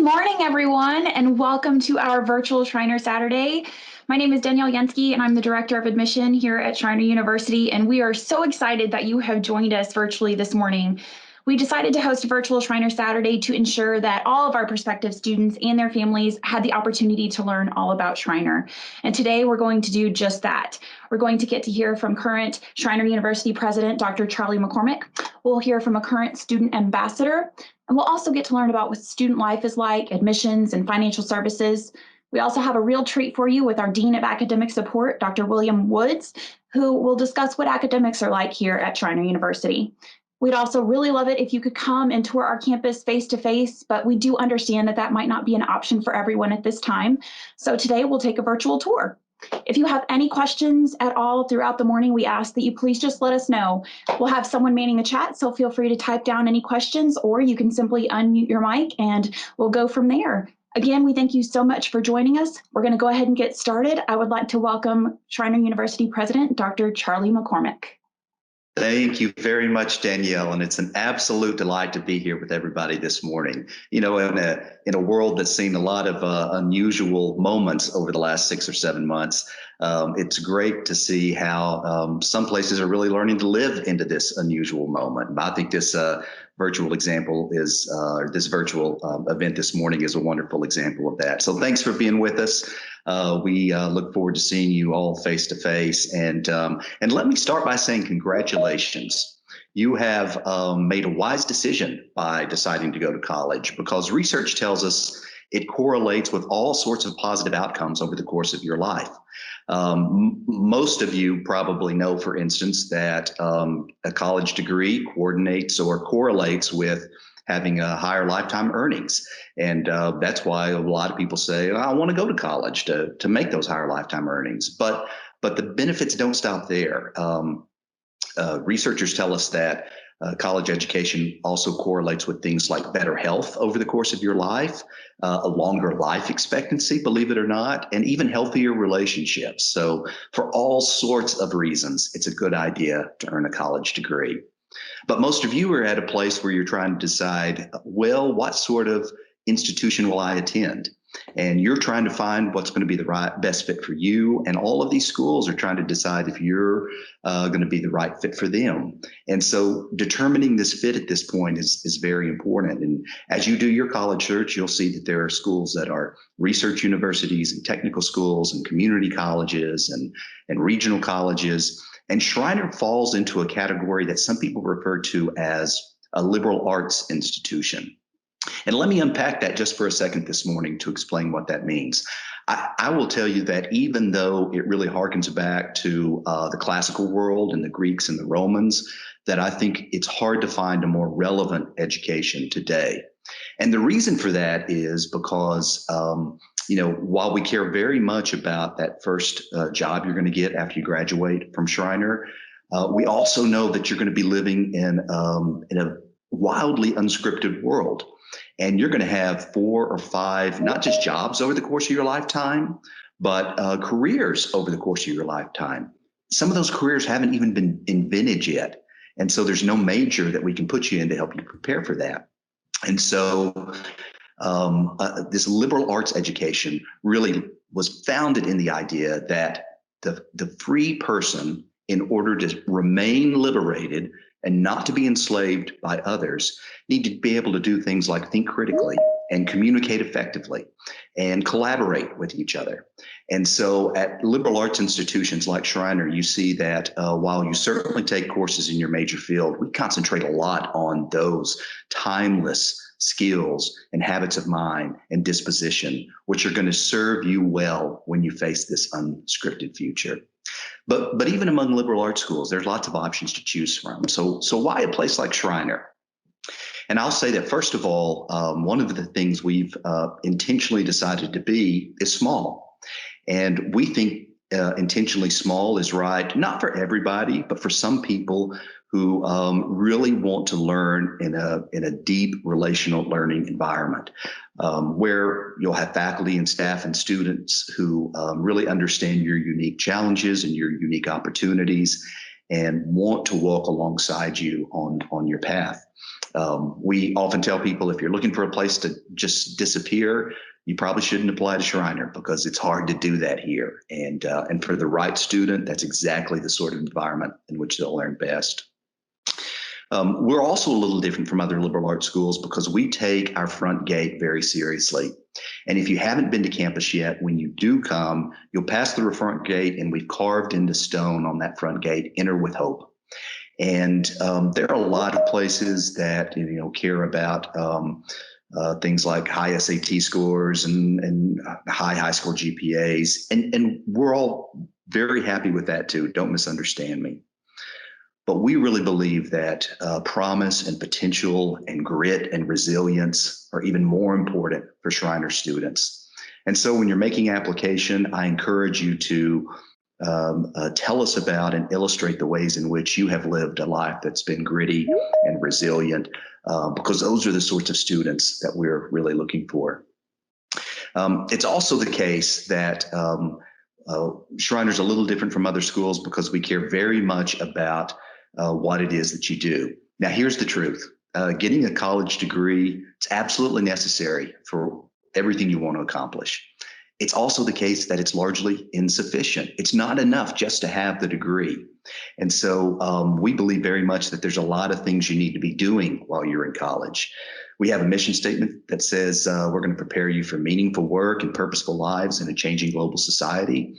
morning, everyone, and welcome to our virtual Schreiner Saturday. My name is Danielle Yansky, and I'm the Director of Admission here at Schreiner University, and we are so excited that you have joined us virtually this morning. We decided to host a virtual Schreiner Saturday to ensure that all of our prospective students and their families had the opportunity to learn all about Schreiner. And today we're going to do just that. We're going to get to hear from current Schreiner University President, Dr. Charlie McCormick. We'll hear from a current student ambassador, and we'll also get to learn about what student life is like, admissions, and financial services. We also have a real treat for you with our Dean of Academic Support, Dr. William Woods, who will discuss what academics are like here at Schreiner University. We'd also really love it if you could come and tour our campus face-to-face, but we do understand that that might not be an option for everyone at this time. So today we'll take a virtual tour. If you have any questions at all throughout the morning, we ask that you please just let us know. We'll have someone manning the chat, so feel free to type down any questions, or you can simply unmute your mic and we'll go from there. Again, we thank you so much for joining us. We're going to go ahead and get started. I would like to welcome Schreiner University President, Dr. Charlie McCormick. Thank you very much, Danielle, and it's an absolute delight to be here with everybody this morning. You know, in a world that's seen a lot of unusual moments over the last 6 or 7 months, it's great to see how some places are really learning to live into this unusual moment. I think this virtual example is, this virtual event this morning is a wonderful example of that. So thanks for being with us. We look forward to seeing you all face to face. And let me start by saying congratulations. You have made a wise decision by deciding to go to college, because research tells us it correlates with all sorts of positive outcomes over the course of your life. Most of you probably know, for instance, that a college degree coordinates or correlates with having a higher lifetime earnings. And that's why a lot of people say, I want to go to college to make those higher lifetime earnings. But the benefits don't stop there. Researchers tell us that college education also correlates with things like better health over the course of your life, a longer life expectancy, believe it or not, and even healthier relationships. So for all sorts of reasons, it's a good idea to earn a college degree. But most of you are at a place where you're trying to decide, well, what sort of institution will I attend? And you're trying to find what's going to be the best fit for you. And all of these schools are trying to decide if you're going to be the right fit for them. And so determining this fit at this point is very important. And as you do your college search, you'll see that there are schools that are research universities and technical schools and community colleges and regional colleges. And Schreiner falls into a category that some people refer to as a liberal arts institution. And let me unpack that just for a second this morning to explain what that means. I will tell you that even though it really harkens back to the classical world and the Greeks and the Romans, that I think it's hard to find a more relevant education today. And the reason for that is because while we care very much about that first job you're going to get after you graduate from Schreiner, we also know that you're going to be living in a wildly unscripted world. And you're going to have 4 or 5, not just jobs over the course of your lifetime, but careers over the course of your lifetime. Some of those careers haven't even been invented yet. And so there's no major that we can put you in to help you prepare for that. And so this liberal arts education really was founded in the idea that the free person, in order to remain liberated and not to be enslaved by others, need to be able to do things like think critically and communicate effectively and collaborate with each other. And so at liberal arts institutions like Schreiner, you see that while you certainly take courses in your major field, we concentrate a lot on those timeless skills and habits of mind and disposition, which are going to serve you well when you face this unscripted future. But even among liberal arts schools, there's lots of options to choose from. So why a place like Schreiner? And I'll say that, first of all, one of the things we've intentionally decided to be is small. And we think intentionally small is right, not for everybody, but for some people who really want to learn in a deep relational learning environment, where you'll have faculty and staff and students who really understand your unique challenges and your unique opportunities, and want to walk alongside you on your path. We often tell people if you're looking for a place to just disappear, you probably shouldn't apply to Schreiner because it's hard to do that here. And for the right student, that's exactly the sort of environment in which they'll learn best. We're also a little different from other liberal arts schools because we take our front gate very seriously. And if you haven't been to campus yet, when you do come, you'll pass through a front gate, and we've carved into stone on that front gate, "Enter with hope." And there are a lot of places that care about things like high SAT scores and high school GPAs, and we're all very happy with that too. Don't misunderstand me. But we really believe that promise and potential and grit and resilience are even more important for Schreiner students. And so when you're making application, I encourage you to tell us about and illustrate the ways in which you have lived a life that's been gritty and resilient, because those are the sorts of students that we're really looking for. It's also the case that Schreiner's a little different from other schools because we care very much about what it is that you do. Now, here's the truth. Getting a college degree is absolutely necessary for everything you want to accomplish. It's also the case that it's largely insufficient. It's not enough just to have the degree. And so we believe very much that there's a lot of things you need to be doing while you're in college. We have a mission statement that says we're going to prepare you for meaningful work and purposeful lives in a changing global society.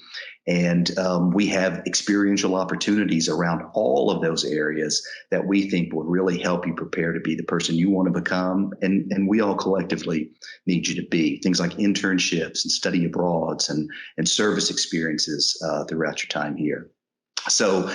And we have experiential opportunities around all of those areas that we think will really help you prepare to be the person you want to become. And we all collectively need you to be. Things like internships and study abroads and service experiences throughout your time here. So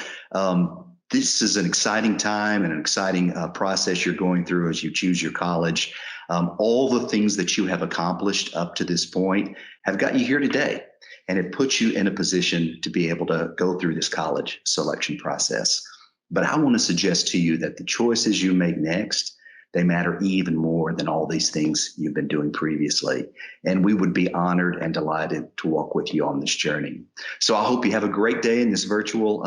this is an exciting time and an exciting process you're going through as you choose your college. All the things that you have accomplished up to this point have got you here today, and it puts you in a position to be able to go through this college selection process. But I want to suggest to you that the choices you make next, they matter even more than all these things you've been doing previously. And we would be honored and delighted to walk with you on this journey. So I hope you have a great day in this virtual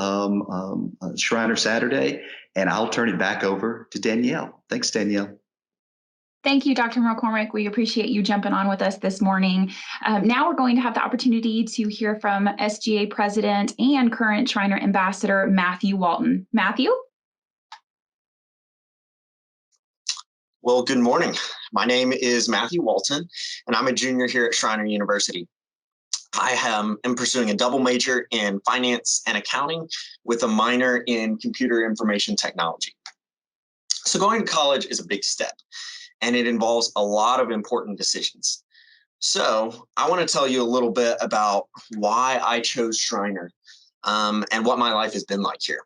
Schreiner Saturday, and I'll turn it back over to Danielle. Thanks, Danielle. Thank you, Dr. McCormick. We appreciate you jumping on with us this morning. Now we're going to have the opportunity to hear from SGA President and current Schreiner Ambassador, Matthew Walton. Matthew? Well, good morning. My name is Matthew Walton, and I'm a junior here at Schreiner University. I am pursuing a double major in finance and accounting with a minor in computer information technology. So going to college is a big step, and it involves a lot of important decisions. So I want to tell you a little bit about why I chose Schreiner and what my life has been like here.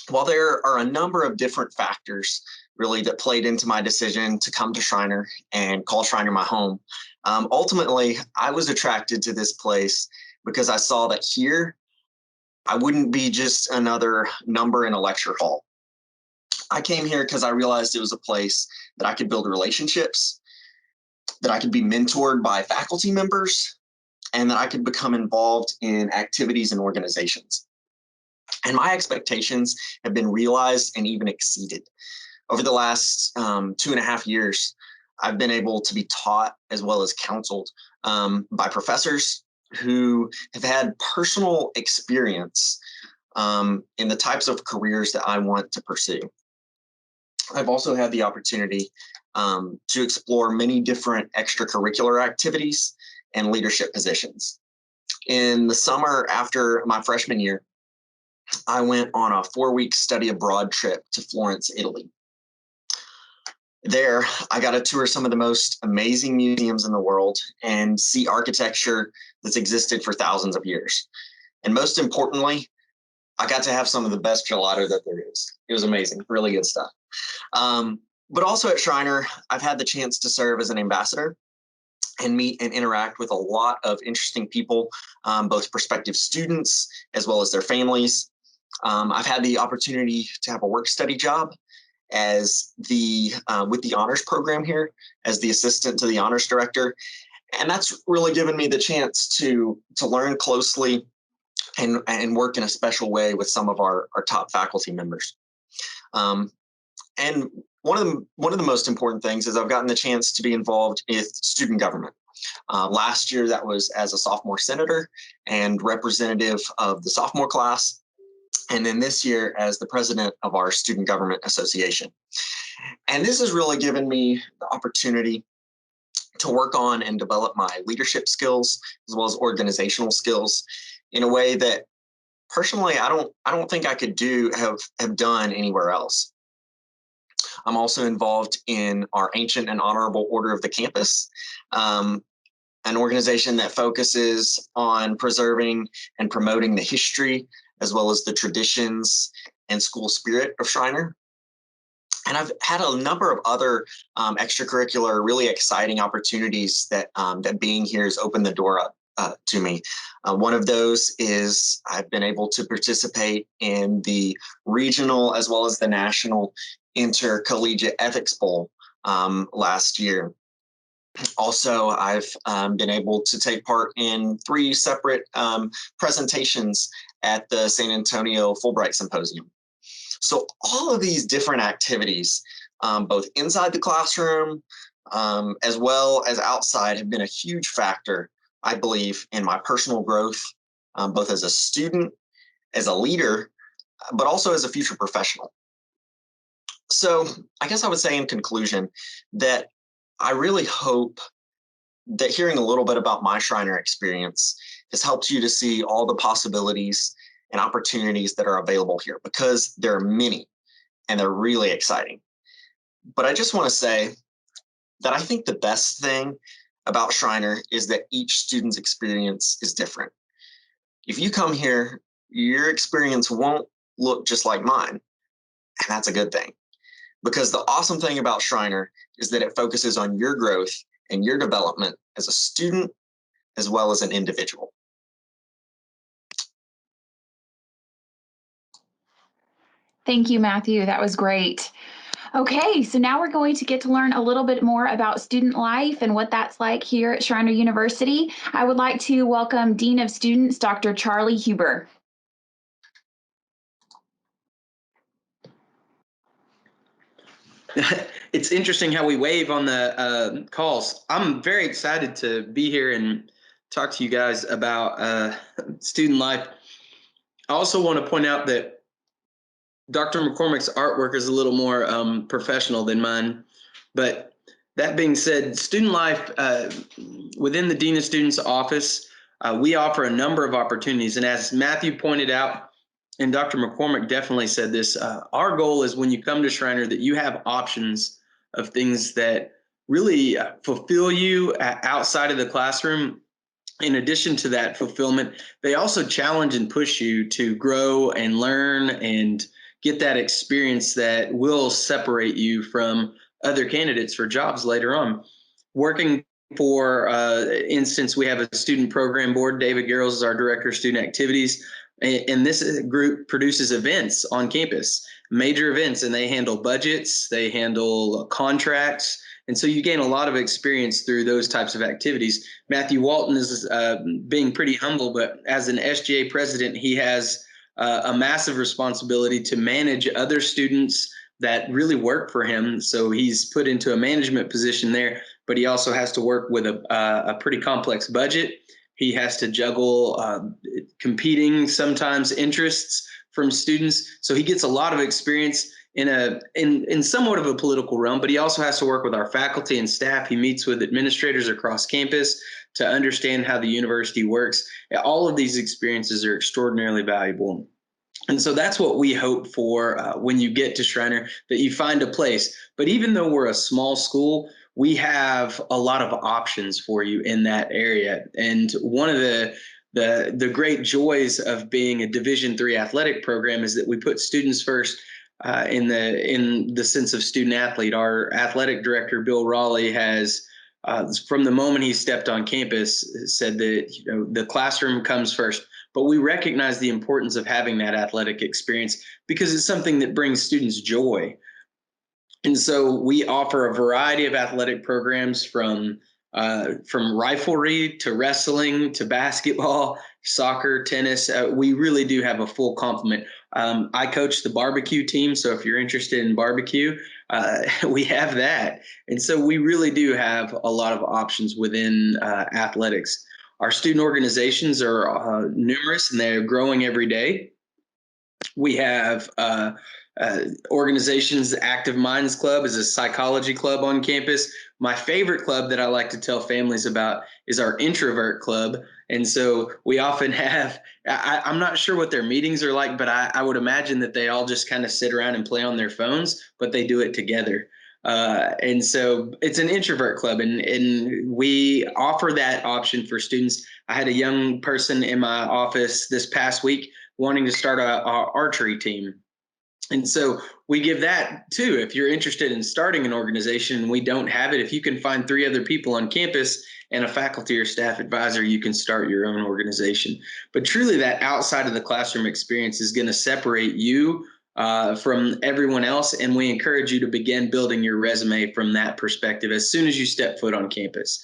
While there are a number of different factors really that played into my decision to come to Schreiner and call Schreiner my home, ultimately, I was attracted to this place because I saw that here, I wouldn't be just another number in a lecture hall. I came here because I realized it was a place that I could build relationships, that I could be mentored by faculty members, and that I could become involved in activities and organizations. And my expectations have been realized and even exceeded. Over the last 2.5 years, I've been able to be taught as well as counseled by professors who have had personal experience in the types of careers that I want to pursue. I've also had the opportunity to explore many different extracurricular activities and leadership positions. In the summer after my freshman year, I went on a 4-week study abroad trip to Florence, Italy. There, I got to tour some of the most amazing museums in the world and see architecture that's existed for thousands of years. And most importantly, I got to have some of the best gelato that there is. It was amazing, really good stuff. But also at Schreiner, I've had the chance to serve as an ambassador and meet and interact with a lot of interesting people, both prospective students as well as their families. I've had the opportunity to have a work study job as with the honors program here as the assistant to the honors director. And that's really given me the chance to learn closely and work in a special way with some of our top faculty members. And one of the most important things is I've gotten the chance to be involved with student government. Last year, that was as a sophomore senator and representative of the sophomore class. And then this year as the president of our Student Government Association. And this has really given me the opportunity to work on and develop my leadership skills as well as organizational skills in a way that personally I don't think I could have done anywhere else. I'm also involved in our Ancient and Honorable Order of the Campus, an organization that focuses on preserving and promoting the history as well as the traditions and school spirit of Schreiner. And I've had a number of other extracurricular, really exciting opportunities that being here has opened the door up to me. One of those is I've been able to participate in the regional as well as the national intercollegiate ethics bowl last year. Also, I've been able to take part in 3 separate presentations at the San Antonio Fulbright Symposium. So all of these different activities, both inside the classroom as well as outside, have been a huge factor, I believe, in my personal growth, both as a student, as a leader, but also as a future professional. So I guess I would say in conclusion that I really hope that hearing a little bit about my Schreiner experience has helped you to see all the possibilities and opportunities that are available here, because there are many and they're really exciting. But I just want to say that I think the best thing about Schreiner is that each student's experience is different. If you come here, your experience won't look just like mine, and that's a good thing. Because the awesome thing about Schreiner is that it focuses on your growth and your development as a student as well as an individual. Thank you, Matthew. That was great. Okay, so now we're going to get to learn a little bit more about student life and what that's like here at Schreiner University. I would like to welcome Dean of Students, Dr. Charlie Huber. It's interesting how we wave on the calls. I'm very excited to be here and talk to you guys about student life. I also want to point out that Dr. McCormick's artwork is a little more professional than mine. But that being said, student life within the Dean of Students office, we offer a number of opportunities. And as Matthew pointed out, and Dr. McCormick definitely said this, our goal is when you come to Schreiner that you have options of things that really fulfill you outside of the classroom. In addition to that fulfillment, they also challenge and push you to grow and learn and get that experience that will separate you from other candidates for jobs later on. Working for instance, we have a student program board. David Garrels is our director of student activities. And this group produces events on campus, major events, and they handle budgets, they handle contracts. And so you gain a lot of experience through those types of activities. Matthew Walton is being pretty humble, but as an SGA president, he has a massive responsibility to manage other students that really work for him. So he's put into a management position there, but he also has to work with a pretty complex budget. He has to juggle competing sometimes interests from students. So he gets a lot of experience in somewhat of a political realm, but he also has to work with our faculty and staff. He meets with administrators across campus to understand how the university works. All of these experiences are extraordinarily valuable. And so that's what we hope for when you get to Schreiner, that you find a place. But even though we're a small school, we have a lot of options for you in that area. And one of the great joys of being a Division III athletic program is that we put students first in the sense of student athlete. Our athletic director, Bill Raleigh, has from the moment he stepped on campus said that the classroom comes first. But we recognize the importance of having that athletic experience because it's something that brings students joy. And so we offer a variety of athletic programs from riflery to wrestling to basketball soccer, tennis. We really do have a full complement. I coach the barbecue team, so if you're interested in barbecue, we have that. And so we really do have a lot of options within athletics. Our student organizations are numerous and they're growing every day. We have organizations. Active Minds Club is a psychology club on campus. My favorite club that I like to tell families about is our introvert club. And so we often have, I'm not sure what their meetings are like, but I would imagine that they all just kind of sit around and play on their phones, but they do it together. And so it's an introvert club, and we offer that option for students. I had a young person in my office this past week wanting to start a archery team. And so we give that too. If you're interested in starting an organization and we don't have it, if you can find 3 other people on campus and a faculty or staff advisor, you can start your own organization. But truly that outside of the classroom experience is going to separate you from everyone else. And we encourage you to begin building your resume from that perspective as soon as you step foot on campus.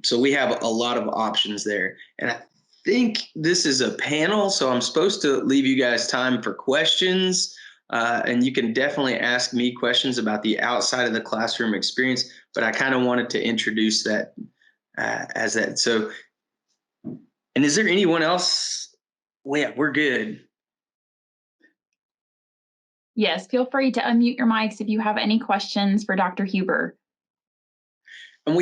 So we have a lot of options there. And I think this is a panel, so I'm supposed to leave you guys time for questions. And you can definitely ask me questions about the outside of the classroom experience, but I kind of wanted to introduce that as that. So, and is there anyone else? Well, yeah, we're good. Yes, feel free to unmute your mics if you have any questions for Dr. Huber. And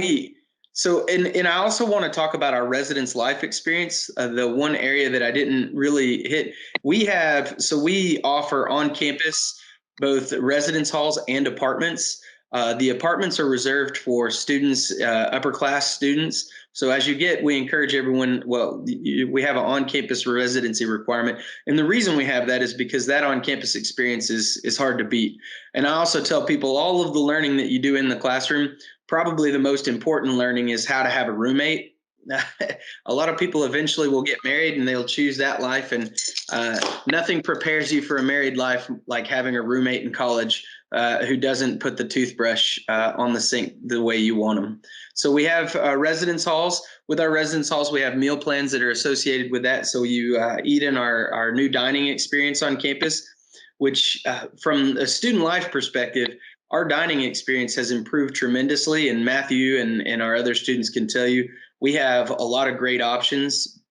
and I also want to talk about our residence life experience. The one area that I didn't really hit, we offer on campus both residence halls and apartments. The apartments are reserved for students, upper class students. So as we encourage everyone, we have an on-campus residency requirement. And the reason we have that is because that on-campus experience is hard to beat. And I also tell people all of the learning that you do in the classroom, probably the most important learning is how to have a roommate. A lot of people eventually will get married and they'll choose that life, and nothing prepares you for a married life like having a roommate in college who doesn't put the toothbrush on the sink the way you want them. So we have residence halls. With our residence halls, we have meal plans that are associated with that. So you eat in our new dining experience on campus, which from a student life perspective, our dining experience has improved tremendously. And Matthew and our other students can tell you, we have a lot of great options.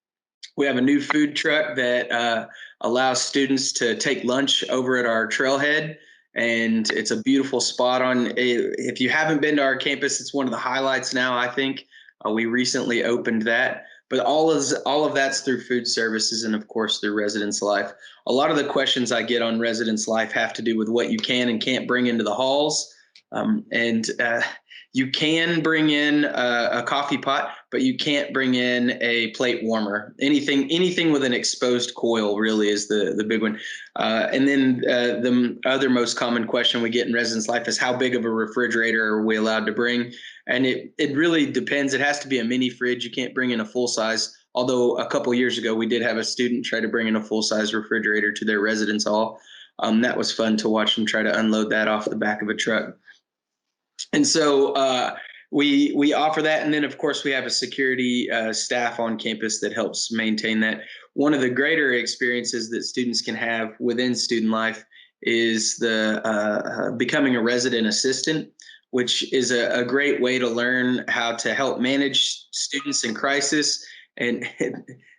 We have a new food truck that allows students to take lunch over at our trailhead. And it's a beautiful spot if you haven't been to our campus, it's one of the highlights now, I think. We recently opened that. But all of that's through food services and, of course, through residence life. A lot of the questions I get on residence life have to do with what you can and can't bring into the halls. You can bring in a coffee pot, but you can't bring in a plate warmer. Anything with an exposed coil really is the big one. And then the other most common question we get in residence life is how big of a refrigerator are we allowed to bring? And it really depends. It has to be a mini fridge. You can't bring in a full size. Although a couple of years ago, we did have a student try to bring in a full size refrigerator to their residence hall. That was fun to watch them try to unload that off the back of a truck. And so we offer that. And then, of course, we have a security staff on campus that helps maintain that. One of the greater experiences that students can have within student life is the becoming a resident assistant, which is a great way to learn how to help manage students in crisis. And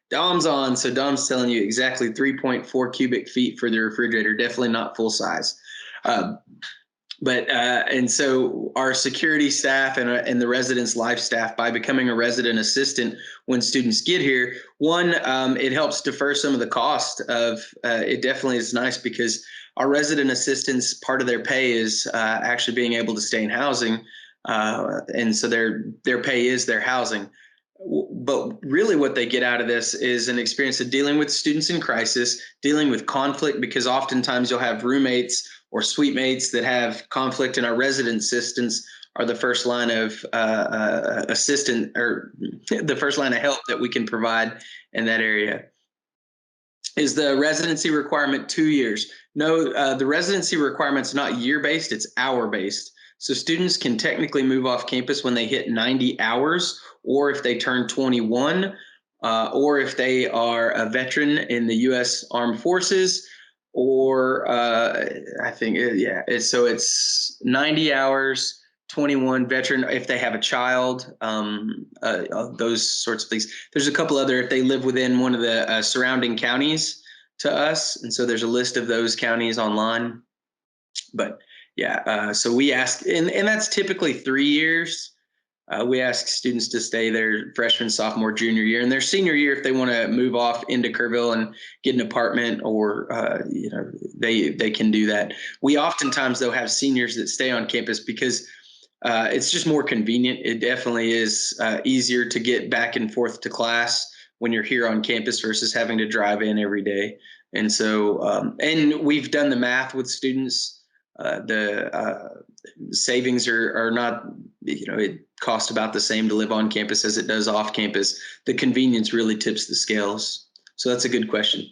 Dom's on, so Dom's telling you exactly 3.4 cubic feet for the refrigerator, definitely not full size. And so our security staff and the residence life staff, by becoming a resident assistant when students get here, it helps defer some of the cost of it. Definitely is nice because our resident assistants, part of their pay is actually being able to stay in housing. And so their pay is their housing. But really what they get out of this is an experience of dealing with students in crisis, dealing with conflict, because oftentimes you'll have roommates or suite mates that have conflict, and our resident assistants are the first line of assistant, or the first line of help that we can provide in that area. Is the residency requirement 2 years? No, the residency requirement's not year-based, it's hour-based. So students can technically move off campus when they hit 90 hours, or if they turn 21, or if they are a veteran in the U.S. Armed Forces, or I think, so it's 90 hours, 21 veteran if they have a child, those sorts of things. There's a couple other if they live within one of the surrounding counties to us, and so there's a list of those counties online. But so we ask, and that's typically 3 years. We ask students to stay there freshman, sophomore, junior year, and their senior year if they want to move off into Kerrville and get an apartment, or they can do that. We oftentimes though have seniors that stay on campus because it's just more convenient. It definitely is easier to get back and forth to class when you're here on campus versus having to drive in every day. And so, and we've done the math with students. The savings are not, it costs about the same to live on campus as it does off campus. The convenience really tips the scales. So that's a good question.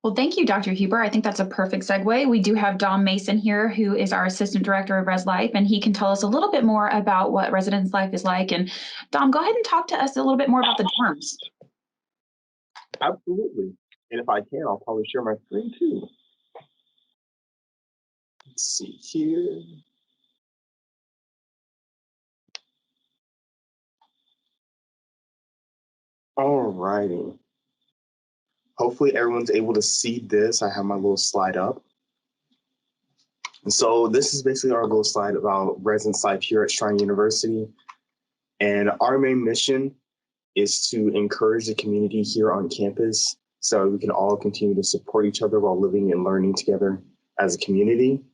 Well, thank you, Dr. Huber. I think that's a perfect segue. We do have Dom Mason here, who is our Assistant Director of Res Life, and he can tell us a little bit more about what residence life is like. And Dom, go ahead and talk to us a little bit more about the dorms. Absolutely. And if I can, I'll probably share my screen too. Let's see here. All righty. Hopefully everyone's able to see this. I have my little slide up. And so this is basically our little slide about residence life here at Schreiner University. And our main mission is to encourage the community here on campus so we can all continue to support each other while living and learning together as a community.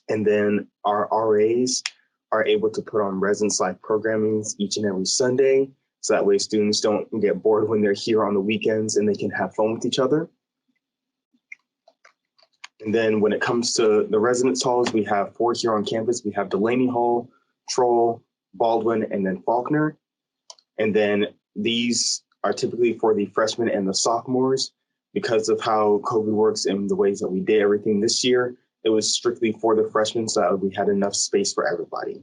And then our RAs are able to put on residence life programming each and every Sunday. So that way students don't get bored when they're here on the weekends and they can have fun with each other. And then when it comes to the residence halls, we have 4 here on campus. We have Delaney Hall, Troll, Baldwin, and then Faulkner. And then these are typically for the freshmen and the sophomores. Because of how COVID works and the ways that we did everything this year, it was strictly for the freshmen so that we had enough space for everybody.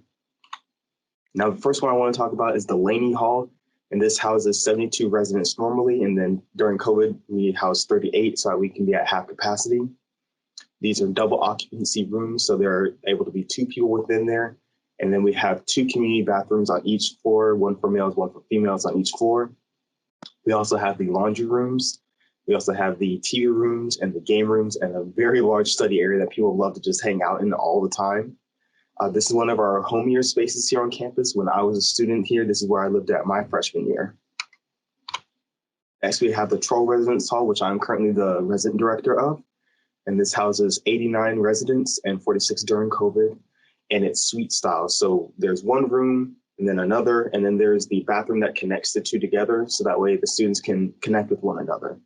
Now, the first one I want to talk about is Delaney Hall. And this houses 72 residents normally. And then during COVID, we house 38 so that we can be at half capacity. These are double occupancy rooms, so there are able to be 2 people within there. And then we have 2 community bathrooms on each floor, 1 for males, 1 for females on each floor. We also have the laundry rooms. We also have the TV rooms and the game rooms and a very large study area that people love to just hang out in all the time. This is one of our homier spaces here on campus. When I was a student here, this is where I lived at my freshman year. Next, we have the Troll Residence Hall, which I'm currently the resident director of. And this houses 89 residents and 46 during COVID. And it's suite style. So there's 1 room and then another, and then there's the bathroom that connects the 2 together. So that way the students can connect with one another.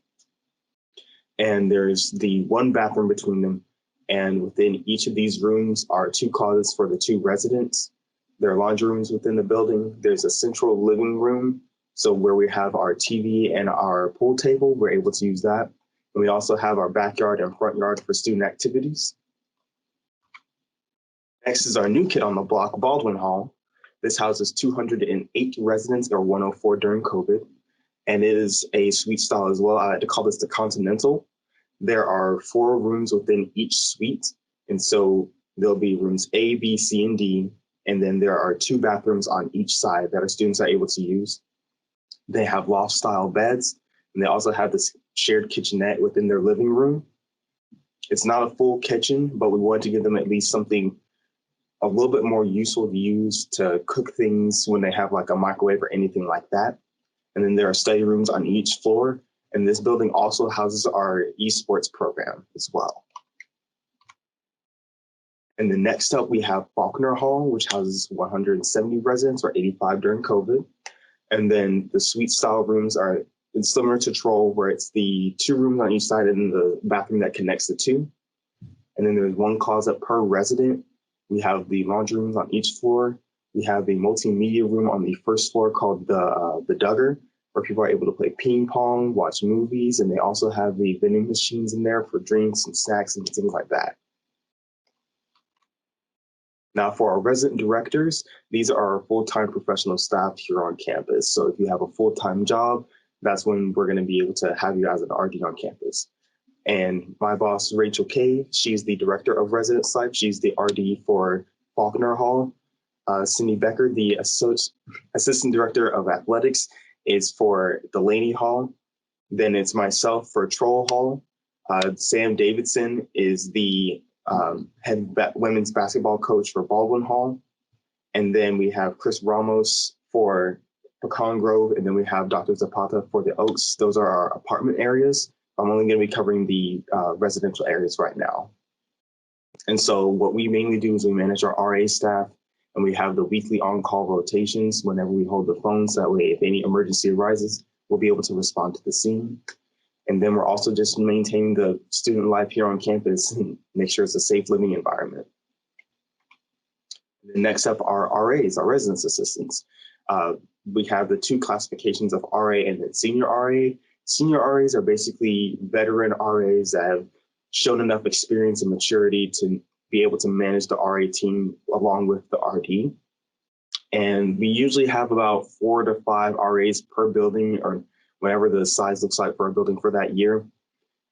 And there's the 1 bathroom between them. And within each of these rooms are 2 closets for the 2 residents. There are laundry rooms within the building. There's a central living room. So where we have our TV and our pool table, we're able to use that. And we also have our backyard and front yard for student activities. Next is our new kid on the block, Baldwin Hall. This houses 208 residents, or 104 during COVID. And it is a suite style as well. I like to call this the Continental. There are 4 rooms within each suite. And so there'll be rooms A, B, C, and D. And then there are 2 bathrooms on each side that our students are able to use. They have loft style beds, and they also have this shared kitchenette within their living room. It's not a full kitchen, but we wanted to give them at least something a little bit more useful to use to cook things when they have like a microwave or anything like that. And then there are study rooms on each floor. And this building also houses our esports program as well. And then next up, we have Faulkner Hall, which houses 170 residents, or 85 during COVID. And then the suite style rooms are it's similar to Troll, where it's the 2 rooms on each side and the bathroom that connects the 2. And then there's 1 closet per resident. We have the laundry rooms on each floor. We have a multimedia room on the first floor called the Duggar, where people are able to play ping pong, watch movies, and they also have the vending machines in there for drinks and snacks and things like that. Now, for our resident directors, these are our full-time professional staff here on campus. So if you have a full-time job, that's when we're going to be able to have you as an RD on campus. And my boss, Rachel Kay, she's the director of residence life. She's the RD for Faulkner Hall. Cindy Becker, the assistant director of athletics, is for Delaney Hall. Then it's myself for Troll Hall. Sam Davidson is the head women's basketball coach for Baldwin Hall. And then we have Chris Ramos for Pecan Grove. And then we have Dr. Zapata for the Oaks. Those are our apartment areas. I'm only going to be covering the residential areas right now. And so what we mainly do is we manage our RA staff, and we have the weekly on-call rotations whenever we hold the phone. So that way, if any emergency arises, we'll be able to respond to the scene. And then we're also just maintaining the student life here on campus and make sure it's a safe living environment. And next up are RAs, our residence assistants. We have the two classifications of RA and then senior RA. Senior RAs are basically veteran RAs that have shown enough experience and maturity to be able to manage the RA team along with the RD. And we usually have about 4 to 5 RAs per building, or whatever the size looks like for a building for that year.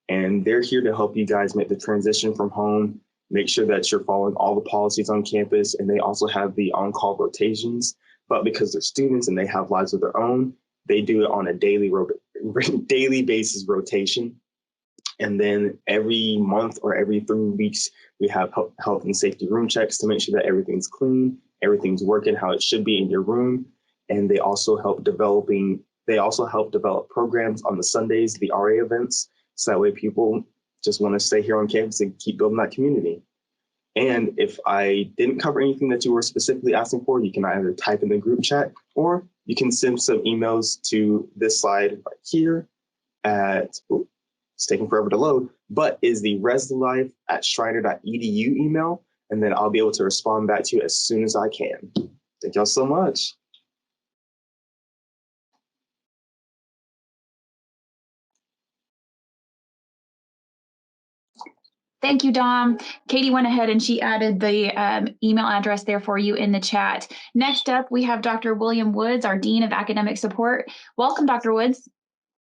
And they're here to help you guys make the transition from home, make sure that you're following all the policies on campus. And they also have the on-call rotations, but because they're students and they have lives of their own, they do it on a daily basis rotation. And then every month or every 3 weeks, we have health and safety room checks to make sure that everything's clean, everything's working how it should be in your room. And they also help develop programs on the Sundays, the RA events. So that way people just want to stay here on campus and keep building that community. And if I didn't cover anything that you were specifically asking for, you can either type in the group chat or you can send some emails to this slide right here at, it's taking forever to load, but is the reslife@schreiner.edu email. And then I'll be able to respond back to you as soon as I can. Thank y'all so much. Thank you, Dom. Katie went ahead and she added the email address there for you in the chat. Next up, we have Dr. William Woods, our Dean of Academic Support. Welcome, Dr. Woods.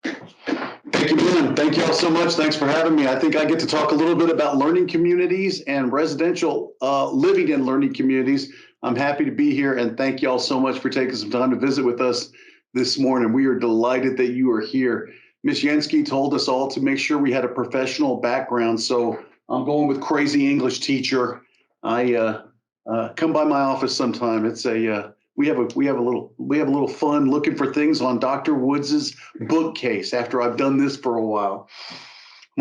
Thank you, Lynn. Thank you all so much. Thanks for having me. I think I get to talk a little bit about learning communities and residential living in learning communities. I'm happy to be here, and thank you all so much for taking some time to visit with us this morning. We are delighted that you are here. Ms. Yansky told us all to make sure we had a professional background, so I'm going with crazy English teacher. I come by my office sometime. It's a we have a little fun looking for things on Dr. Woods's bookcase after I've done this for a while.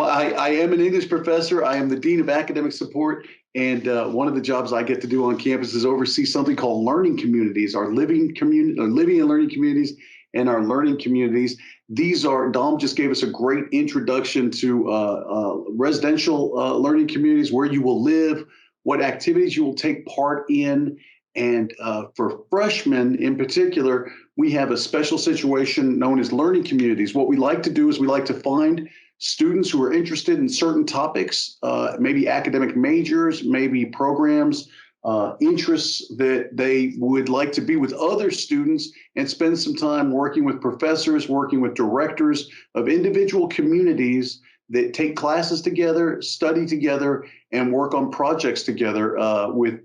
I am an English professor. I am the Dean of Academic Support, and one of the jobs I get to do on campus is oversee something called learning communities, our living and learning communities, and our learning communities. These are, Dom just gave us a great introduction to residential learning communities, where you will live, what activities you will take part in. And for freshmen in particular, we have a special situation known as learning communities. What we like to do is we like to find students who are interested in certain topics, maybe academic majors, maybe programs, interests that they would like to be with other students and spend some time working with professors, working with directors of individual communities that take classes together, study together, and work on projects together with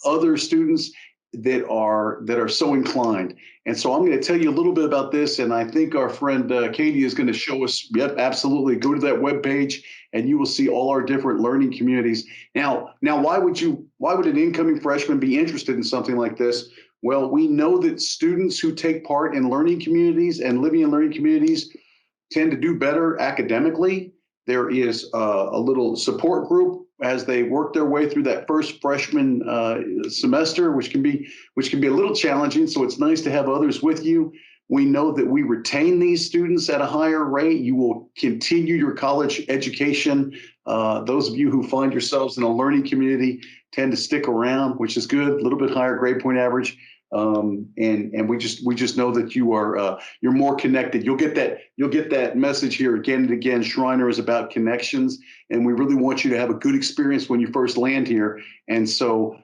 other students that are so inclined. And so I'm going to tell you a little bit about this, and I think our friend Katie is going to show us. Yep, absolutely. Go to that webpage, and you will see all our different learning communities. Now, why would an incoming freshman be interested in something like this? Well, we know that students who take part in learning communities and living in learning communities tend to do better academically. There is a little support group as they work their way through that first freshman semester, which can be a little challenging. So it's nice to have others with you. We know that we retain these students at a higher rate. You will continue your college education. Those of you who find yourselves in a learning community tend to stick around, which is good. A little bit higher grade point average. And we just know that you're more connected. You'll get that message here again and again. Schreiner is about connections, and we really want you to have a good experience when you first land here. And so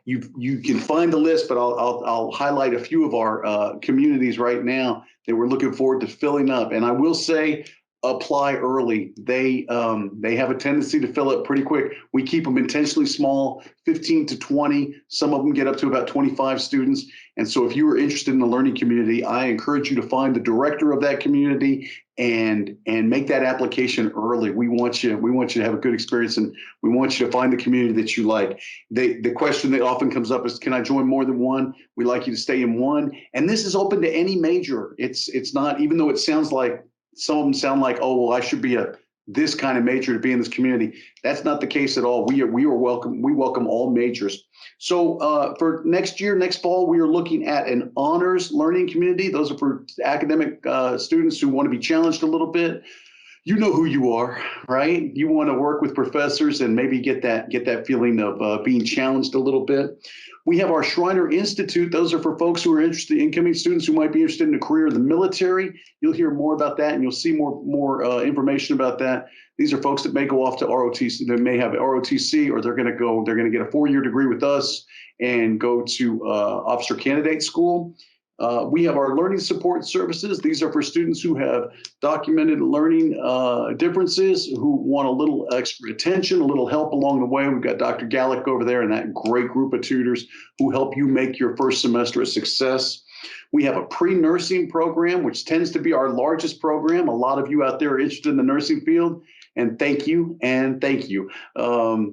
you can find the list, but I'll highlight a few of our communities right now that we're looking forward to filling up. And I will say, apply early. They have a tendency to fill up pretty quick. We keep them intentionally small, 15 to 20. Some of them get up to about 25 students. And so if you are interested in the learning community, I encourage you to find the director of that community and make that application early. We want you to have a good experience, and we want you to find the community that you like. The question that often comes up is, can I join more than one? We like you to stay in one. And this is open to any major. It's not, even though it sounds like, some of them sound like, oh, well, I should be this kind of major to be in this community. That's not the case at all. We welcome all majors. So for next year, next fall, we are looking at an honors learning community. Those are for academic students who want to be challenged a little bit. You know who you are, right? You want to work with professors and maybe get that feeling of being challenged a little bit. We have our Schreiner Institute. Those are for folks who are interested, incoming students who might be interested in a career in the military. You'll hear more about that, and you'll see more information about that. These are folks that may go off to ROTC. They may have ROTC, or they're going to get a 4-year degree with us and go to officer candidate school. We have our learning support services. These are for students who have documented learning differences, who want a little extra attention, a little help along the way. We've got Dr. Gallick over there and that great group of tutors who help you make your first semester a success. We have a pre-nursing program, which tends to be our largest program. A lot of you out there are interested in the nursing field. And thank you, and thank you.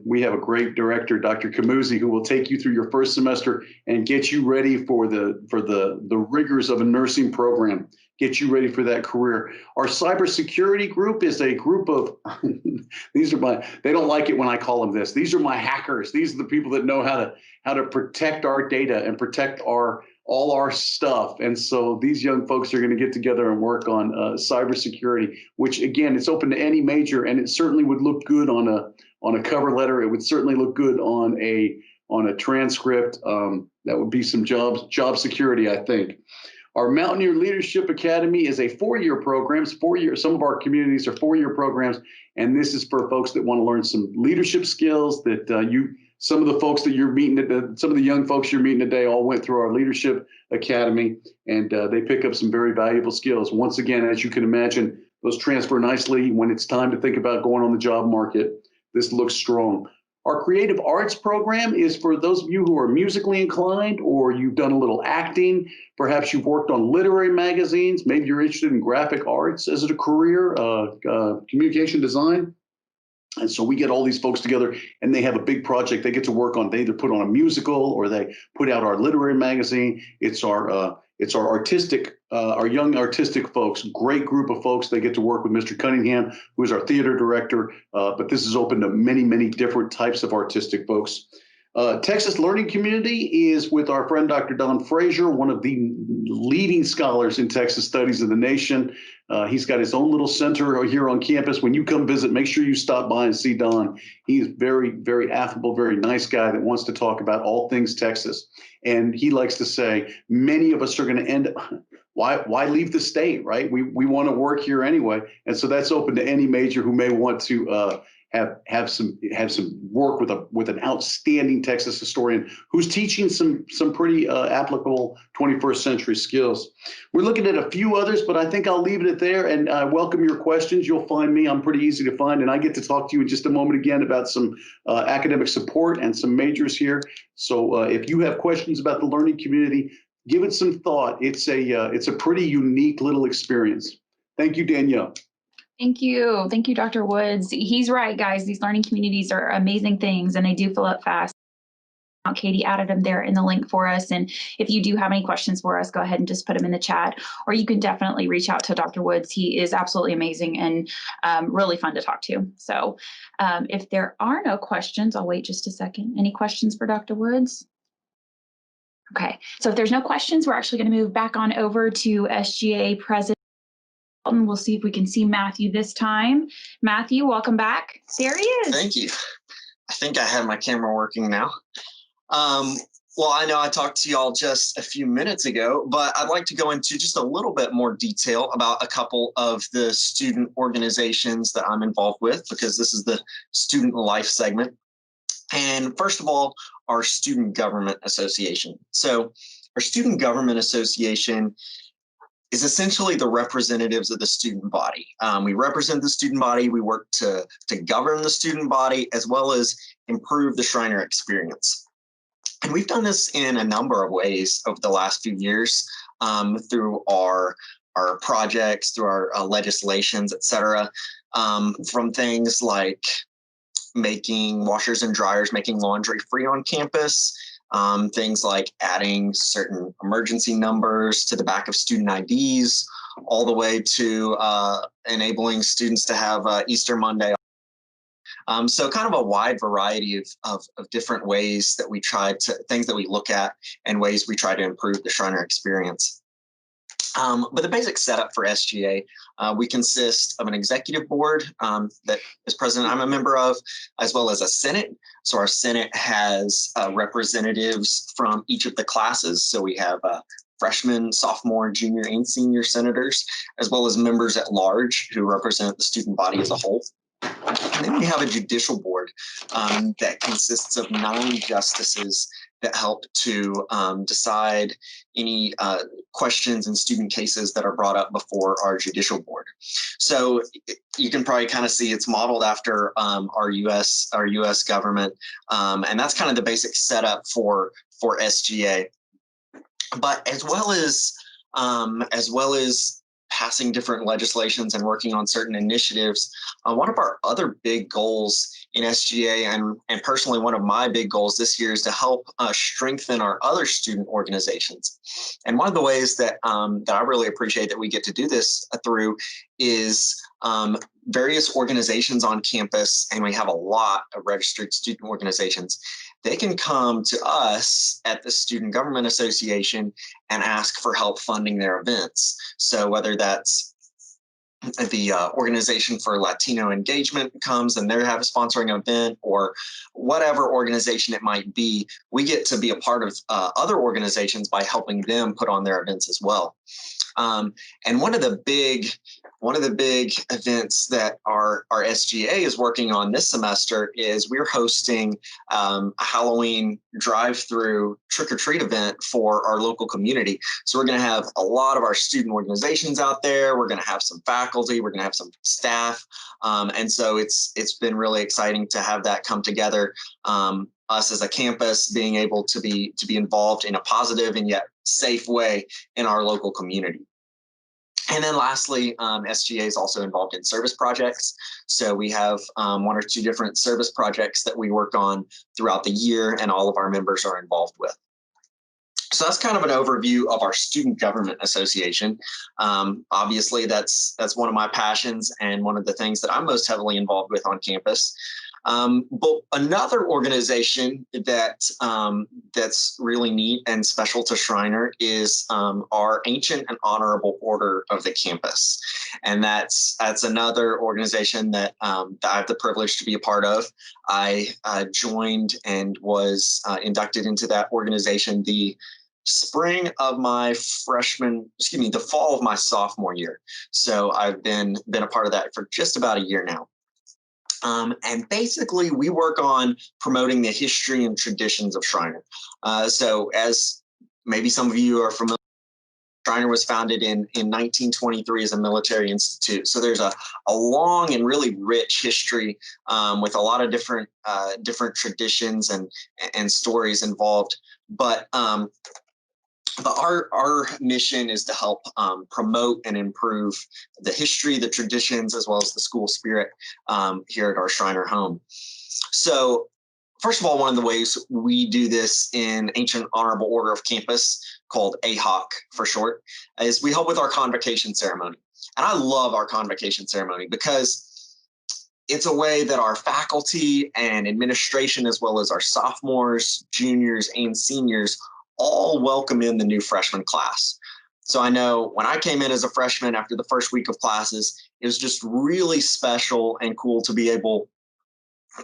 We have a great director, Dr. Camuzzi, who will take you through your first semester and get you ready for the rigors of a nursing program, get you ready for that career. Our cybersecurity group is a group of, they don't like it when I call them this. These are my hackers. These are the people that know how to protect our data and protect all our stuff. And so these young folks are going to get together and work on cybersecurity, which again, it's open to any major, and it certainly would look good on a cover letter. It would certainly look good on a transcript. That would be some job security, I think. Our Mountaineer Leadership Academy is a 4-year program. It's 4 years. Some of our communities are 4-year programs, and this is for folks that want to learn some leadership skills that some of the folks that you're meeting, some of the young folks you're meeting today all went through our Leadership Academy, and they pick up some very valuable skills. Once again, as you can imagine, those transfer nicely when it's time to think about going on the job market. This looks strong. Our Creative Arts program is for those of you who are musically inclined, or you've done a little acting. Perhaps you've worked on literary magazines. Maybe you're interested in graphic arts as a career, communication design. And so we get all these folks together, and they have a big project they get to work on. They either put on a musical or they put out our literary magazine. It's our our young artistic folks, great group of folks. They get to work with Mr. Cunningham, who is our theater director. But this is open to many, many different types of artistic folks. Texas Learning Community is with our friend Dr. Don Frazier, one of the leading scholars in Texas studies in the nation. He's got his own little center here on campus. When you come visit, make sure you stop by and see Don. He's very, very affable, very nice guy that wants to talk about all things Texas. And he likes to say, many of us are going to end up, why leave the state, right? We want to work here anyway. And so that's open to any major who may want to have some work with an outstanding Texas historian who's teaching some pretty applicable 21st century skills. We're looking at a few others, but I think I'll leave it there, and I welcome your questions. You'll find me. I'm pretty easy to find, and I get to talk to you in just a moment again about some academic support and some majors here. So if you have questions about the learning community, give it some thought. It's a pretty unique little experience. Thank you, Danielle. Thank you. Thank you, Dr. Woods. He's right, guys. These learning communities are amazing things, and they do fill up fast. Katie added them there in the link for us. And if you do have any questions for us, go ahead and just put them in the chat, or you can definitely reach out to Dr. Woods. He is absolutely amazing and really fun to talk to. So if there are no questions, I'll wait just a second. Any questions for Dr. Woods? Okay, so if there's no questions, we're actually going to move back on over to SGA President. And we'll see if we can see Matthew this time. Matthew, welcome back. There he is. Thank you. I think I have my camera working now. Well, I know I talked to y'all just a few minutes ago, but I'd like to go into just a little bit more detail about a couple of the student organizations that I'm involved with, because this is the student life segment. And first of all, our Student Government Association. So our Student Government Association is essentially the representatives of the student body. We represent the student body. We work to govern the student body as well as improve the Schreiner experience. And we've done this in a number of ways over the last few years, through our projects, through our legislations, et cetera, from things like making washers and dryers, making laundry free on campus, things like adding certain emergency numbers to the back of student IDs, all the way to enabling students to have Easter Monday. So kind of a wide variety of different ways that we try to, things that we look at and ways we try to improve the Schreiner experience. But the basic setup for SGA, we consist of an executive board that as president I'm a member of, as well as a Senate. So our Senate has representatives from each of the classes. So we have freshmen, sophomore, junior, and senior senators, as well as members at large who represent the student body as a whole. And then we have a judicial board that consists of 9 justices that help to decide any questions and student cases that are brought up before our judicial board. So you can probably kind of see it's modeled after our U.S. government, and that's kind of the basic setup for SGA. But as well as passing different legislations and working on certain initiatives, one of our other big goals in SGA, and personally one of my big goals this year, is to help strengthen our other student organizations. And one of the ways that I really appreciate that we get to do this through is various organizations on campus, and we have a lot of registered student organizations. They can come to us at the Student Government Association and ask for help funding their events. So whether that's the Organization for Latino Engagement comes and they're sponsoring an event, or whatever organization it might be, we get to be a part of other organizations by helping them put on their events as well. And one of the big events that our SGA is working on this semester is we're hosting a Halloween drive-through trick-or-treat event for our local community. So we're going to have a lot of our student organizations out there. We're going to have some faculty. We're going to have some staff. And so it's been really exciting to have that come together. Us as a campus being able to be involved in a positive and yet safe way in our local community. And then lastly, SGA is also involved in service projects. So we have 1 or 2 different service projects that we work on throughout the year, and all of our members are involved with. So that's kind of an overview of our Student Government Association. Obviously, that's one of my passions and one of the things that I'm most heavily involved with on campus. But another organization that's really neat and special to Schreiner is our Ancient and Honorable Order of the campus, and that's another organization that I have the privilege to be a part of. I joined and was inducted into that organization the fall of my sophomore year. So I've been a part of that for just about a year now. And basically, we work on promoting the history and traditions of Schreiner. So as maybe some of you are familiar, Schreiner was founded in 1923 as a military institute. So there's a long and really rich history with a lot of different traditions and stories involved. But our mission is to help promote and improve the history, the traditions, as well as the school spirit here at our Schreiner home. So first of all, one of the ways we do this in Ancient Honorable Order of Campus, called AHOC for short, is we help with our convocation ceremony. And I love our convocation ceremony because it's a way that our faculty and administration, as well as our sophomores, juniors, and seniors, all welcome in the new freshman class. So I know when I came in as a freshman after the first week of classes, it was just really special and cool to be able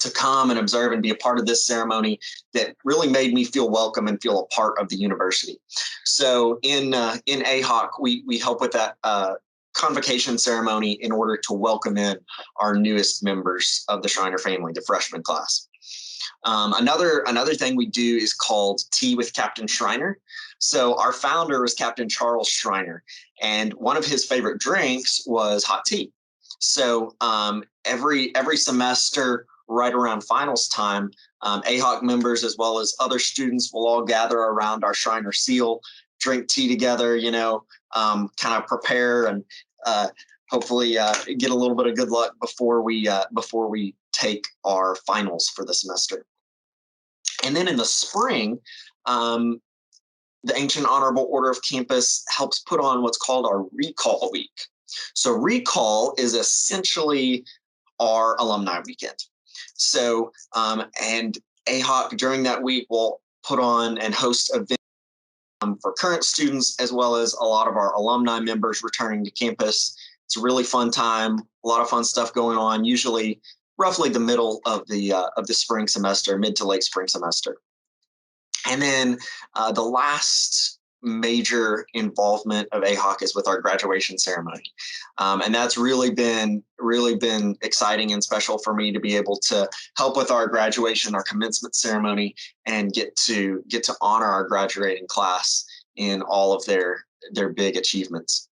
to come and observe and be a part of this ceremony that really made me feel welcome and feel a part of the university. So in AHOC, we help with that convocation ceremony in order to welcome in our newest members of the Schreiner family, the freshman class. Another thing we do is called Tea with Captain Schreiner. So our founder was Captain Charles Schreiner, and one of his favorite drinks was hot tea. So every semester, right around finals time, AHOC members as well as other students will all gather around our Schreiner seal, drink tea together, kind of prepare and hopefully get a little bit of good luck before we take our finals for the semester. And then in the spring, the Ancient Honorable Order of Campus helps put on what's called our Recall Week. So Recall is essentially our alumni weekend. So, and AHOC during that week will put on and host events for current students, as well as a lot of our alumni members returning to campus. It's a really fun time, a lot of fun stuff going on, usually roughly the middle of the spring semester, mid to late spring semester. And then the last major involvement of AHOC is with our graduation ceremony. And that's really been exciting and special for me to be able to help with our graduation, our commencement ceremony, and get to honor our graduating class in all of their big achievements.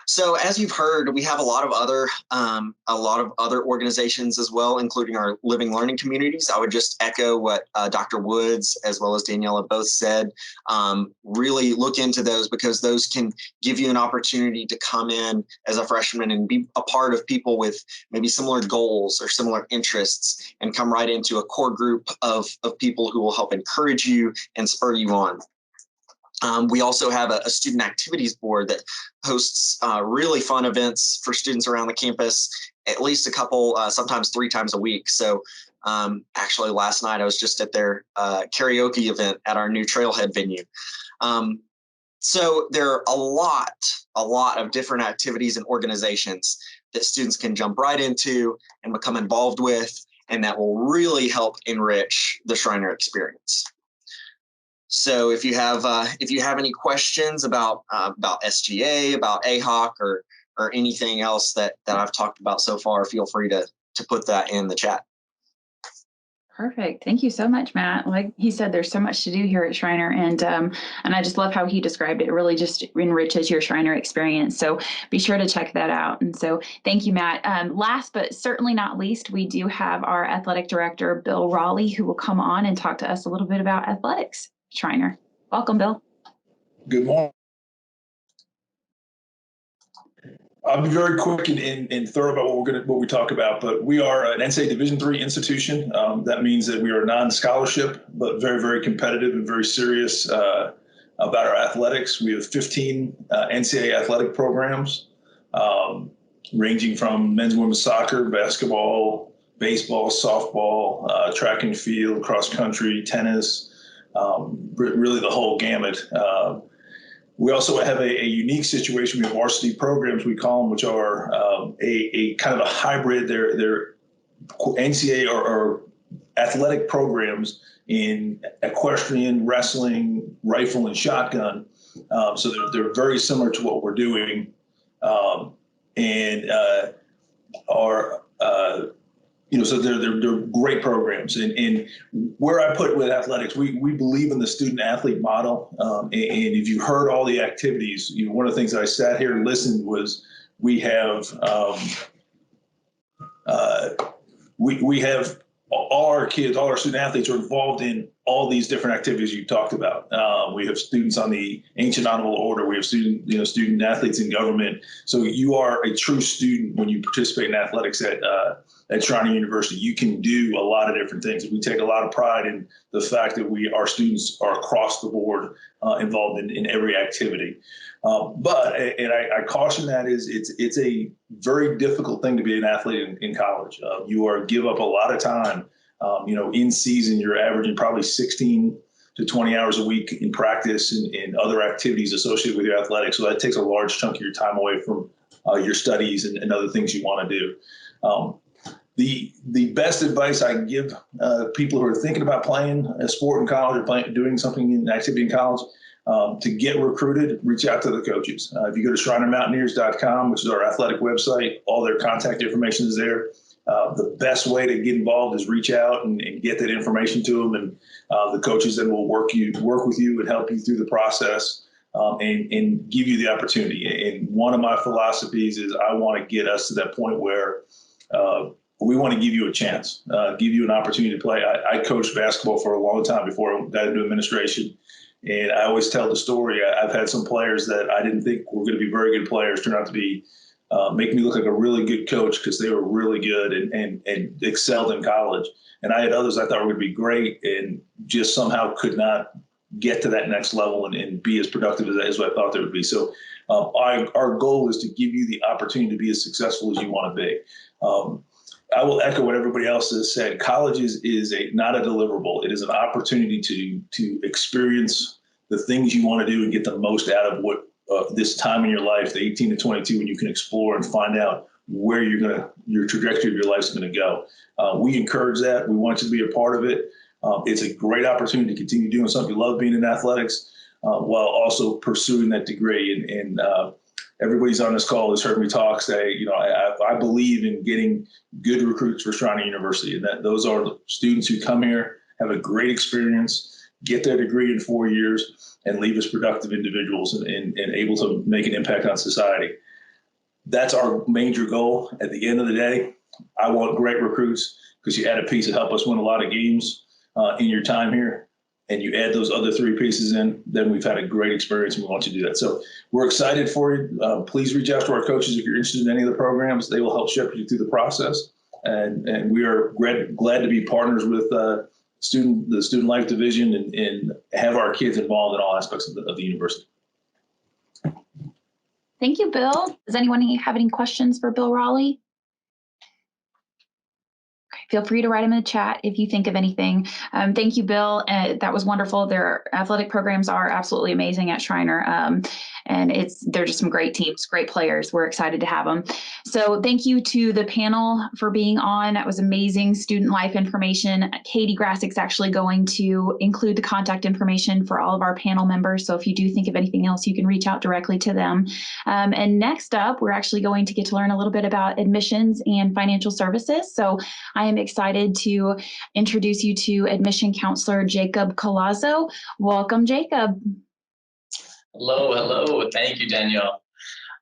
So as you've heard, we have a lot of other organizations as well, including our living learning communities. I would just echo what Dr. Woods as well as Daniela both said. Really look into those, because those can give you an opportunity to come in as a freshman and be a part of people with maybe similar goals or similar interests, and come right into a core group of people who will help encourage you and spur you on. We also have a student activities board that hosts really fun events for students around the campus, at least a couple, sometimes 3 times a week. So actually last night I was just at their karaoke event at our new Trailhead venue. So there are a lot of different activities and organizations that students can jump right into and become involved with, and that will really help enrich the Schreiner experience. So if you have any questions about SGA, about AHOC, or anything else that I've talked about so far, feel free to put that in the chat. Perfect. Thank you so much, Matt. Like he said, there's so much to do here at Schreiner, and I just love how he described it. It really just enriches your Schreiner experience. So be sure to check that out. And so thank you, Matt. Last but certainly not least, we do have our athletic director, Bill Raleigh, who will come on and talk to us a little bit about athletics. Schreiner. Welcome, Bill. Good morning. I'll be very quick and thorough about what we talk about, but we are an NCAA Division III institution. That means that we are non-scholarship, but very, very competitive and very serious about our athletics. We have 15 NCAA athletic programs, ranging from men's and women's soccer, basketball, baseball, softball, track and field, cross country, tennis, really the whole gamut. We also have a unique situation. We have varsity programs, we call them, which are a kind of a hybrid. They're NCAA or athletic programs in equestrian, wrestling, rifle, and shotgun. So they're very similar to what we're doing, and are so they're great programs. And where I put with athletics, we believe in the student athlete model. And if you heard all the activities, one of the things that I sat here and listened was we have all our kids, all our student athletes are involved in all these different activities you talked about. We have students on the Ancient Honorable Order. We have student athletes in government. So you are a true student when you participate in athletics at Schreiner University. You can do a lot of different things. We take a lot of pride in the fact that our students are across the board involved in every activity. But I caution that it's a very difficult thing to be an athlete in college. You give up a lot of time. In season, you're averaging probably 16 to 20 hours a week in practice and other activities associated with your athletics. So that takes a large chunk of your time away from your studies and other things you want to do. The best advice I can give people who are thinking about playing a sport in college or doing something in activity in college, to get recruited, reach out to the coaches. If you go to SchreinerMountaineers.com, which is our athletic website, all their contact information is there. The best way to get involved is reach out and get that information to them, and the coaches then will work with you and help you through the process, and give you the opportunity. And one of my philosophies is I want to get us to that point where we want to give you a chance, give you an opportunity to play. I coached basketball for a long time before I got into administration. And I always tell the story. I've had some players that I didn't think were going to be very good players turn out to be make me look like a really good coach because they were really good and excelled in college. And I had others I thought were going to be great and just somehow could not get to that next level and be as productive as I thought they would be. So our goal is to give you the opportunity to be as successful as you want to be. I will echo what everybody else has said. College is not a deliverable. It is an opportunity to experience the things you want to do and get the most out of what this time in your life, the 18 to 22, when you can explore and find out where your trajectory of your life is going to go. We encourage that. We want you to be a part of it. It's a great opportunity to continue doing something you love, being in athletics, while also pursuing that degree. And everybody's on this call has heard me talk, say, I believe in getting good recruits for Schreiner University, and that those are the students who come here, have a great experience, get their degree in 4 years, and leave as productive individuals and able to make an impact on society. That's our major goal. At the end of the day, I want great recruits because you add a piece that help us win a lot of games in your time here, and you add those other three pieces in, then we've had a great experience and we want you to do that. So we're excited for you. Please reach out to our coaches if you're interested in any of the programs. They will help shepherd you through the process. And we are glad to be partners with the Student Life Division and have our kids involved in all aspects of the university. Thank you, Bill. Does anyone have any questions for Bill Raleigh? Feel free to write them in the chat if you think of anything. Thank you, Bill. That was wonderful. Their athletic programs are absolutely amazing at Schreiner. And they're just some great teams, great players. We're excited to have them. So thank you to the panel for being on. That was amazing student life information. Katie Grassick's actually going to include the contact information for all of our panel members. So if you do think of anything else, you can reach out directly to them. And next up, we're actually going to get to learn a little bit about admissions and financial services. So I am excited to introduce you to admission counselor Jacob Colazzo. Welcome, Jacob. Hello. Thank you, Danielle.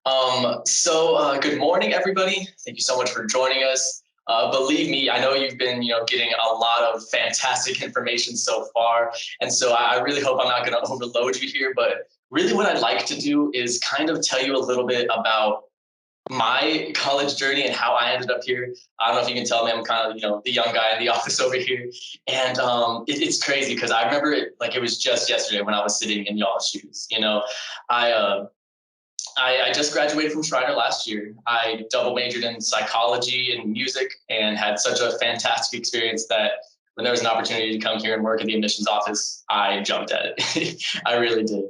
Good morning, everybody. Thank you so much for joining us. Believe me, I know you've been, getting a lot of fantastic information so far. And so I really hope I'm not going to overload you here, but really what I'd like to do is kind of tell you a little bit about my college journey and how I ended up here. I don't know if you can tell me I'm kind of, the young guy in the office over here. And it's crazy because I remember it like it was just yesterday when I was sitting in y'all's shoes. I just graduated from Schreiner last year. I double majored in psychology and music and had such a fantastic experience that when there was an opportunity to come here and work in the admissions office, I jumped at it. I really did.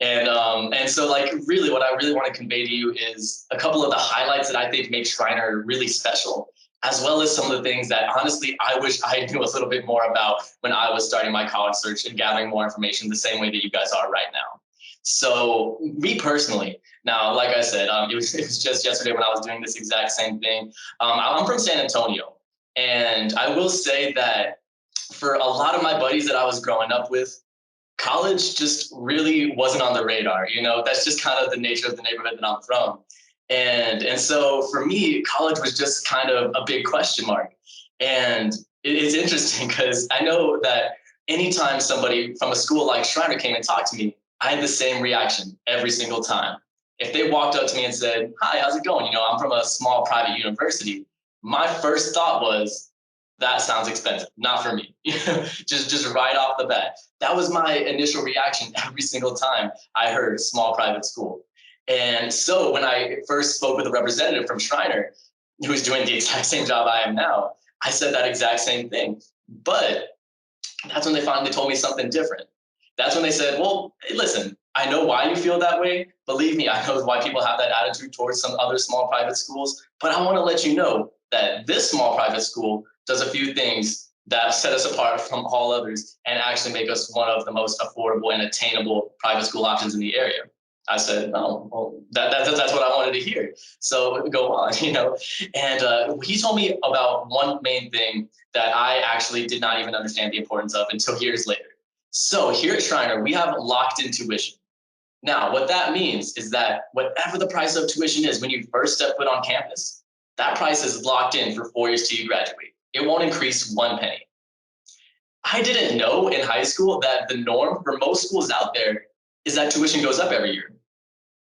And so really what I really want to convey to you is a couple of the highlights that I think make Schreiner really special, as well as some of the things that honestly, I wish I knew a little bit more about when I was starting my college search and gathering more information the same way that you guys are right now. So me personally, now, like I said, it was just yesterday when I was doing this exact same thing. I'm from San Antonio, and I will say that for a lot of my buddies that I was growing up with, college just really wasn't on the radar. That's just kind of the nature of the neighborhood that I'm from. And so for me, college was just kind of a big question mark. And it's interesting because I know that anytime somebody from a school like Schreiner came and talked to me, I had the same reaction every single time. If they walked up to me and said, "Hi, how's it going? I'm from a small private university," my first thought was, that sounds expensive, not for me. just right off the bat. That was my initial reaction every single time I heard small private school. And so when I first spoke with a representative from Schreiner, who was doing the exact same job I am now, I said that exact same thing. But that's when they finally told me something different. That's when they said, well, hey, listen, I know why you feel that way. Believe me, I know why people have that attitude towards some other small private schools, but I want to let you know that this small private school does a few things that set us apart from all others and actually make us one of the most affordable and attainable private school options in the area. I said, oh, well, that's what I wanted to hear. So go on, you know. And he told me about one main thing that I actually did not even understand the importance of until years later. So here at Schreiner, we have locked-in tuition. Now, what that means is that whatever the price of tuition is when you first step foot on campus, that price is locked in for 4 years till you graduate. It won't increase 1 penny. I didn't know in high school that the norm for most schools out there is that tuition goes up every year.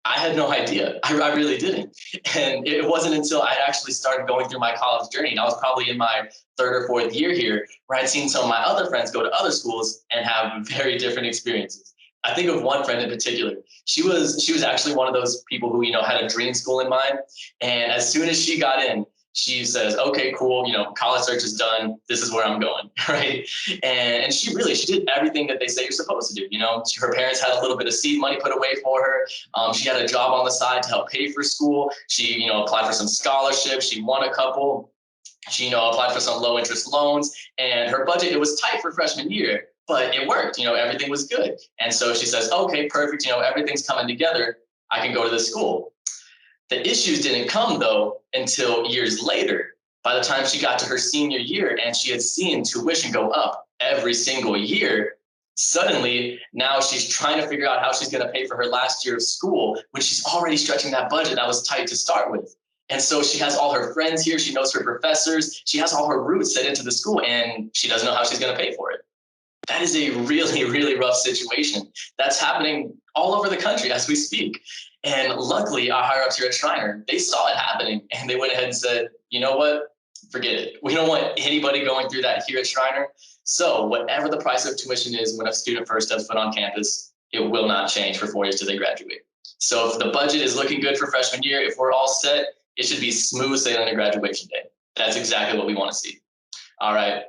I had no idea. I really didn't. And it wasn't until I actually started going through my college journey, and I was probably in my 3rd or 4th year here, where I'd seen some of my other friends go to other schools and have very different experiences. I think of one friend in particular. She was actually one of those people who, you know, had a dream school in mind. And as soon as she got in, she says, okay, cool, you know, college search is done. This is where I'm going, right? And she did everything that they say you're supposed to do. You know, her parents had a little bit of seed money put away for her. She had a job on the side to help pay for school. She, you know, applied for some scholarships. She won a couple. She, you know, applied for some low interest loans, and her budget, it was tight for freshman year, but it worked. You know, everything was good. And so she says, okay, perfect. You know, everything's coming together. I can go to this school. The issues didn't come, though, until years later. By the time she got to her senior year and she had seen tuition go up every single year, suddenly now she's trying to figure out how she's going to pay for her last year of school when she's already stretching that budget that was tight to start with. And so she has all her friends here. She knows her professors. She has all her roots set into the school, and she doesn't know how she's going to pay for it. That is a really, really rough situation. That's happening all over the country as we speak. And luckily, our higher ups here at Schreiner, they saw it happening, and they went ahead and said, you know what, forget it. We don't want anybody going through that here at Schreiner. So whatever the price of tuition is when a student first steps foot on campus, it will not change for 4 years till they graduate. So if the budget is looking good for freshman year, if we're all set, it should be smooth sailing to graduation day. That's exactly what we want to see. All right.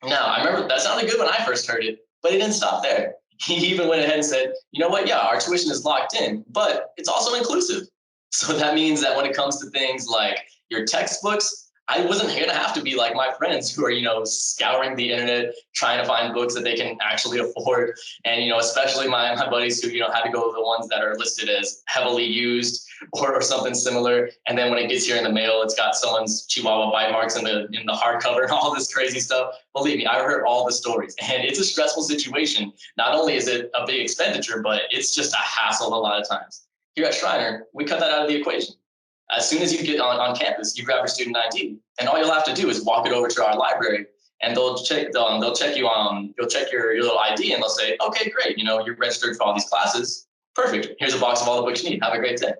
Now, I remember that sounded good when I first heard it, but it didn't stop there. He even went ahead and said, you know what, yeah, our tuition is locked in, but it's also inclusive. So that means that when it comes to things like your textbooks, I wasn't going to have to be like my friends who are, you know, scouring the internet, trying to find books that they can actually afford. And, you know, especially my buddies who, you know, had to go with the ones that are listed as heavily used or something similar. And then when it gets here in the mail, it's got someone's Chihuahua bite marks in the hardcover and all this crazy stuff. Believe me, I heard all the stories, and it's a stressful situation. Not only is it a big expenditure, but it's just a hassle a lot of times. Here at Schreiner, we cut that out of the equation. As soon as you get on campus, you grab your student ID, and all you'll have to do is walk it over to our library, and they'll check you on, you'll check your little ID, and they'll say, okay, great, you know, you're registered for all these classes. Perfect. Here's a box of all the books you need. Have a great day.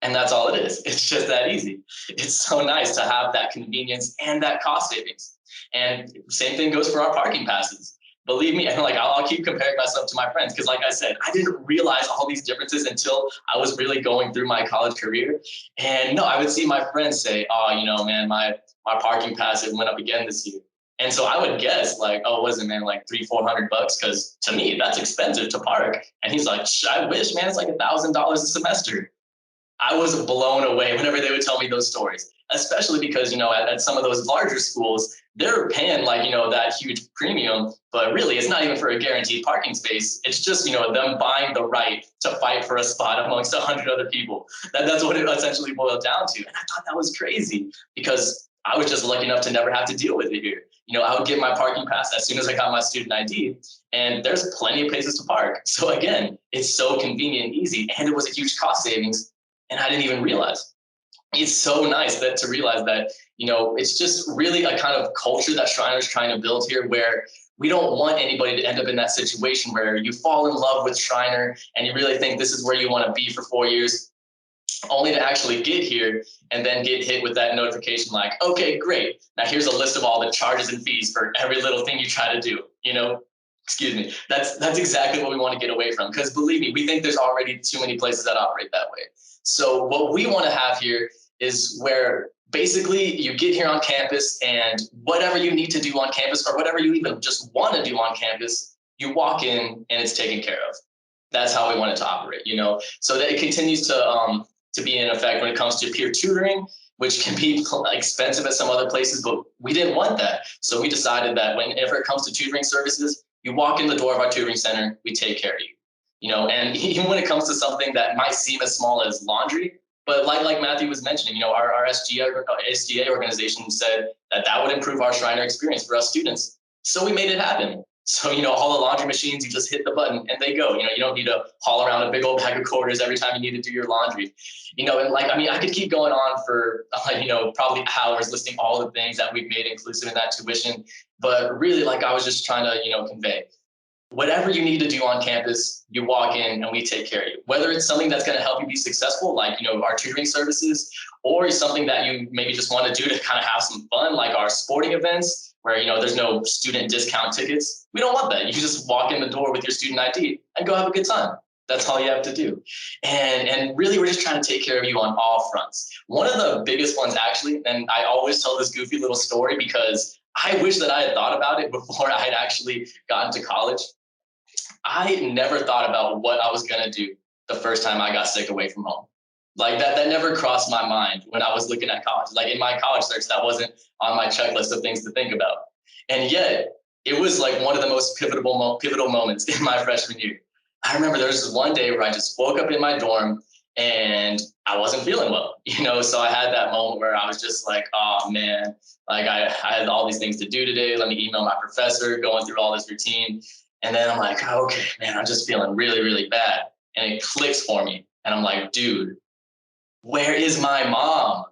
And that's all it is. It's just that easy. It's so nice to have that convenience and that cost savings. And same thing goes for our parking passes. Believe me, and like I'll keep comparing myself to my friends because, like I said, I didn't realize all these differences until I was really going through my college career. And no, I would see my friends say, "Oh, you know, man, my parking pass it went up again this year." And so I would guess, like, "Oh, was it, man, like $300-400 bucks?" Because to me, that's expensive to park. And he's like, "I wish, man, it's like $1,000 a semester." I was blown away whenever they would tell me those stories, especially because, you know, at some of those larger schools, they're paying like, you know, that huge premium, but really it's not even for a guaranteed parking space. It's just, you know, them buying the right to fight for a spot amongst 100 other people. That's what it essentially boiled down to. And I thought that was crazy because I was just lucky enough to never have to deal with it here. You know, I would get my parking pass as soon as I got my student ID, and there's plenty of places to park. So again, it's so convenient and easy, and it was a huge cost savings. And I didn't even realize. It's so nice to realize that, you know, it's just really a kind of culture that Schreiner's trying to build here, where we don't want anybody to end up in that situation where you fall in love with Schreiner and you really think this is where you want to be for 4 years, only to actually get here and then get hit with that notification like, okay, great. Now here's a list of all the charges and fees for every little thing you try to do, you know. Excuse me. That's exactly what we want to get away from, because believe me, we think there's already too many places that operate that way. So what we want to have here is where basically you get here on campus and whatever you need to do on campus, or whatever you even just want to do on campus, you walk in and it's taken care of. That's how we want it to operate, you know, so that it continues to be in effect when it comes to peer tutoring, which can be expensive at some other places, but we didn't want that. So we decided that whenever it comes to tutoring services, you walk in the door of our tutoring center, we take care of you. And even when it comes to something that might seem as small as laundry, but like Matthew was mentioning, our SGA organization said that would improve our Schreiner experience for us students. So we made it happen. So, all the laundry machines, you just hit the button and they go. You don't need to haul around a big old bag of quarters every time you need to do your laundry. I could keep going on for, probably hours listing all the things that we've made inclusive in that tuition. But really, I was just trying to, convey, whatever you need to do on campus, you walk in and we take care of you. Whether it's something that's going to help you be successful, like, our tutoring services, or something that you maybe just want to do to kind of have some fun, like our sporting events, where, there's no student discount tickets. We don't want that. You just walk in the door with your student ID and go have a good time. That's all you have to do. And really, we're just trying to take care of you on all fronts. One of the biggest ones, actually, and I always tell this goofy little story because I wish that I had thought about it before I had actually gotten to college. I never thought about what I was going to do the first time I got sick away from home. That never crossed my mind when I was looking at college. In my college search, that wasn't on my checklist of things to think about. And yet it was one of the most pivotal moments in my freshman year. I remember there was one day where I just woke up in my dorm and I wasn't feeling well, so I had that moment where I was just like, oh man, I had all these things to do today. Let me email my professor, going through all this routine. And then I'm like, okay, man, I'm just feeling really, really bad. And it clicks for me. And I'm like, dude, where is my mom?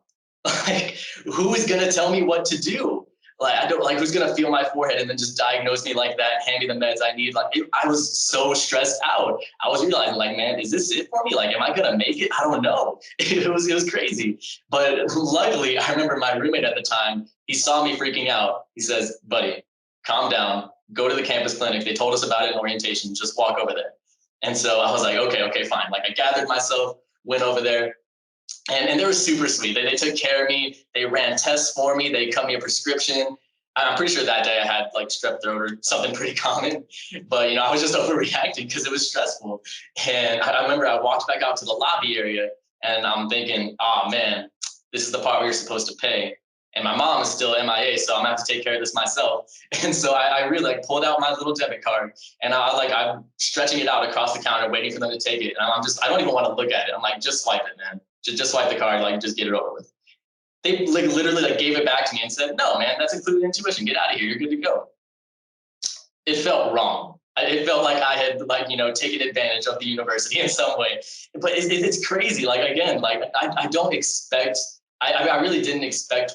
Who is going to tell me what to do? I don't who's going to feel my forehead and then just diagnose me like that, hand me the meds I need. I was so stressed out. I was realizing man, is this it for me? Am I going to make it? I don't know. It was crazy. But luckily, I remember my roommate at the time, he saw me freaking out. He says, buddy, calm down. Go to the campus clinic. They told us about it in orientation. Just walk over there. And so I was like, okay, fine. I gathered myself, went over there. And they were super sweet. They took care of me. They ran tests for me. They cut me a prescription. I'm pretty sure that day I had strep throat or something pretty common. But, I was just overreacting because it was stressful. And I remember I walked back out to the lobby area and I'm thinking, oh, man, this is the part where you're supposed to pay. And my mom is still MIA, so I'm gonna have to take care of this myself. And so I really pulled out my little debit card and I'm stretching it out across the counter, waiting for them to take it. And I don't even want to look at it. I'm like, just swipe it, man. Just swipe the card, just get it over with. They literally gave it back to me and said, no, man, that's included in tuition. Get out of here. You're good to go. It felt wrong. It felt like I had taken advantage of the university in some way. But it's crazy. Again, I don't expect. I really didn't expect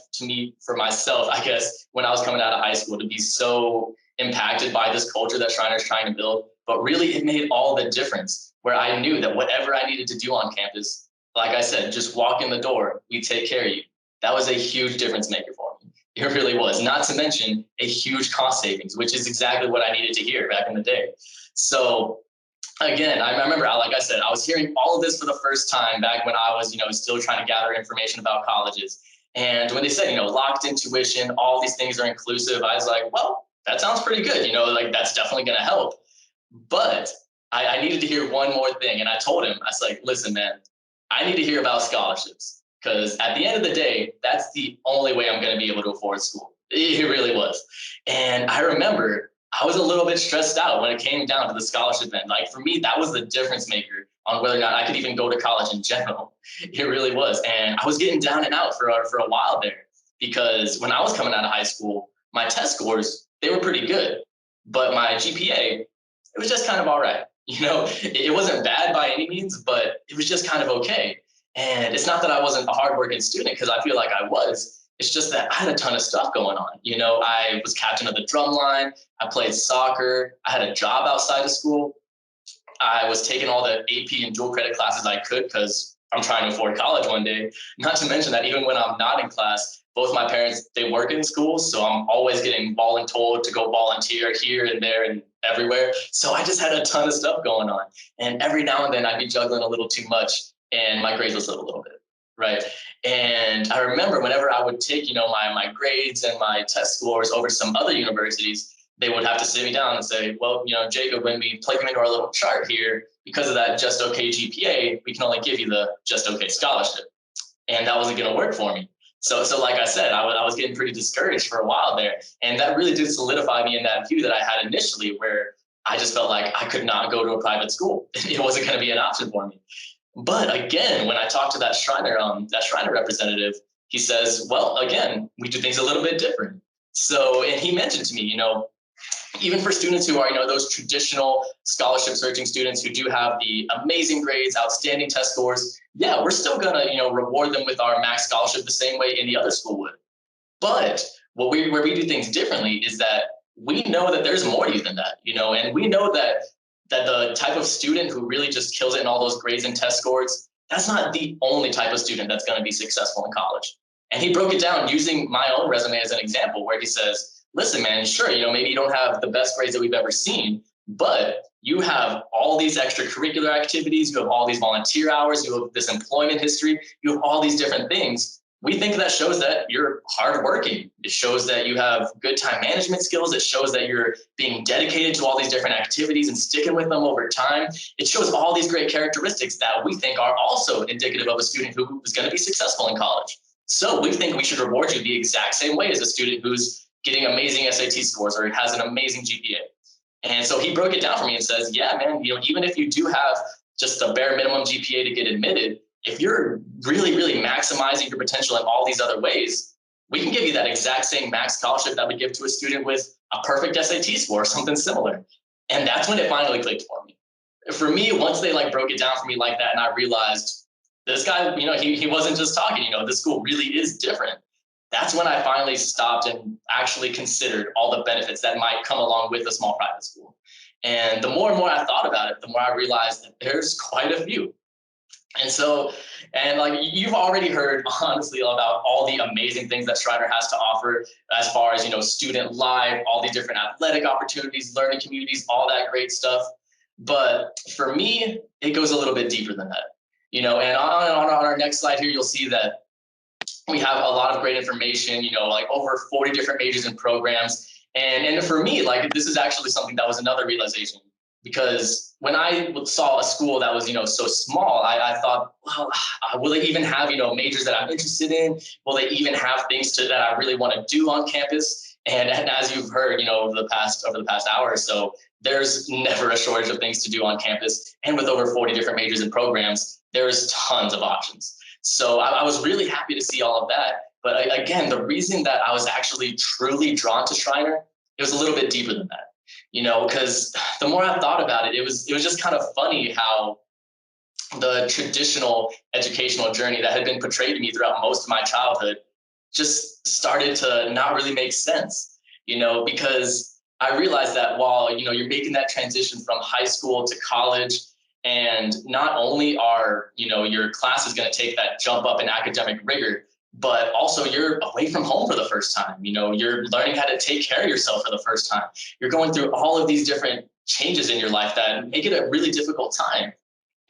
for myself, I guess, when I was coming out of high school to be so impacted by this culture that Schreiner's trying to build. But really, it made all the difference where I knew that whatever I needed to do on campus, like I said, just walk in the door, we take care of you. That was a huge difference maker for me. It really was. Not to mention a huge cost savings, which is exactly what I needed to hear back in the day. So again, I remember, like I said, I was hearing all of this for the first time back when I was, still trying to gather information about colleges. And when they said, locked in tuition, all these things are inclusive, I was like, well, that sounds pretty good. That's definitely going to help. But I needed to hear one more thing. And I told him, I was like, listen, man, I need to hear about scholarships. Because at the end of the day, that's the only way I'm going to be able to afford school. It really was. And I remember I was a little bit stressed out when it came down to the scholarship end. For me, that was the difference maker on whether or not I could even go to college in general. It really was. And I was getting down and out for a while there because when I was coming out of high school, my test scores, they were pretty good. But my GPA, it was just kind of all right. It wasn't bad by any means, but it was just kind of okay. And it's not that I wasn't a hardworking student because I feel like I was. It's just that I had a ton of stuff going on. I was captain of the drum line. I played soccer. I had a job outside of school. I was taking all the AP and dual credit classes I could because I'm trying to afford college one day. Not to mention that even when I'm not in class, both my parents, they work in school. So I'm always getting voluntold to go volunteer here and there and everywhere. So I just had a ton of stuff going on. And every now and then I'd be juggling a little too much and my grades would slip a little bit. Right. And I remember whenever I would take, my grades and my test scores over to some other universities, they would have to sit me down and say, well, Jacob, when we plug them into our little chart here, because of that just okay GPA, we can only give you the just okay scholarship. And that wasn't going to work for me. So like I said, I was getting pretty discouraged for a while there. And that really did solidify me in that view that I had initially, where I just felt like I could not go to a private school. It wasn't going to be an option for me. But again, when I talked to that Schreiner representative, he says, well, again, we do things a little bit different. So, and he mentioned to me, even for students who are, those traditional scholarship searching students who do have the amazing grades, outstanding test scores, yeah, we're still going to, reward them with our max scholarship the same way any other school would. But where we do things differently is that we know that there's more to you than that, and we know that the type of student who really just kills it in all those grades and test scores, that's not the only type of student that's going to be successful in college. And he broke it down using my own resume as an example, where he says, listen, man, sure, maybe you don't have the best grades that we've ever seen, but you have all these extracurricular activities, you have all these volunteer hours, you have this employment history, you have all these different things. We think that shows that you're hardworking. It shows that you have good time management skills. It shows that you're being dedicated to all these different activities and sticking with them over time. It shows all these great characteristics that we think are also indicative of a student who is going to be successful in college. So we think we should reward you the exact same way as a student who's getting amazing SAT scores or has an amazing GPA. And so he broke it down for me and says, yeah, man, even if you do have just a bare minimum GPA to get admitted, if you're really, really maximizing your potential in all these other ways, we can give you that exact same max scholarship that we give to a student with a perfect SAT score or something similar. And that's when it finally clicked for me. For me, once they broke it down for me like that, and I realized this guy, he wasn't just talking, this school really is different. That's when I finally stopped and actually considered all the benefits that might come along with a small private school. And the more and more I thought about it, the more I realized that there's quite a few. And so, you've already heard, honestly, about all the amazing things that Schreiner has to offer as far as, student life, all these different athletic opportunities, learning communities, all that great stuff. But for me, it goes a little bit deeper than that, and on our next slide here, you'll see that we have a lot of great information, over 40 different majors and programs. And for me, this is actually something that was another realization. Because when I saw a school that was, so small, I thought, well, will they even have, majors that I'm interested in? Will they even have things that I really want to do on campus? And as you've heard, over the past hour or so, there's never a shortage of things to do on campus. And with over 40 different majors and programs, there's tons of options. So I was really happy to see all of that. But again, the reason that I was actually truly drawn to Schreiner, it was a little bit deeper than that. Because the more I thought about it, it was just kind of funny how the traditional educational journey that had been portrayed to me throughout most of my childhood just started to not really make sense, because I realized that while, you're making that transition from high school to college, and not only are, your classes going to take that jump up in academic rigor, but also you're away from home for the first time. You're learning how to take care of yourself for the first time. You're going through all of these different changes in your life that make it a really difficult time.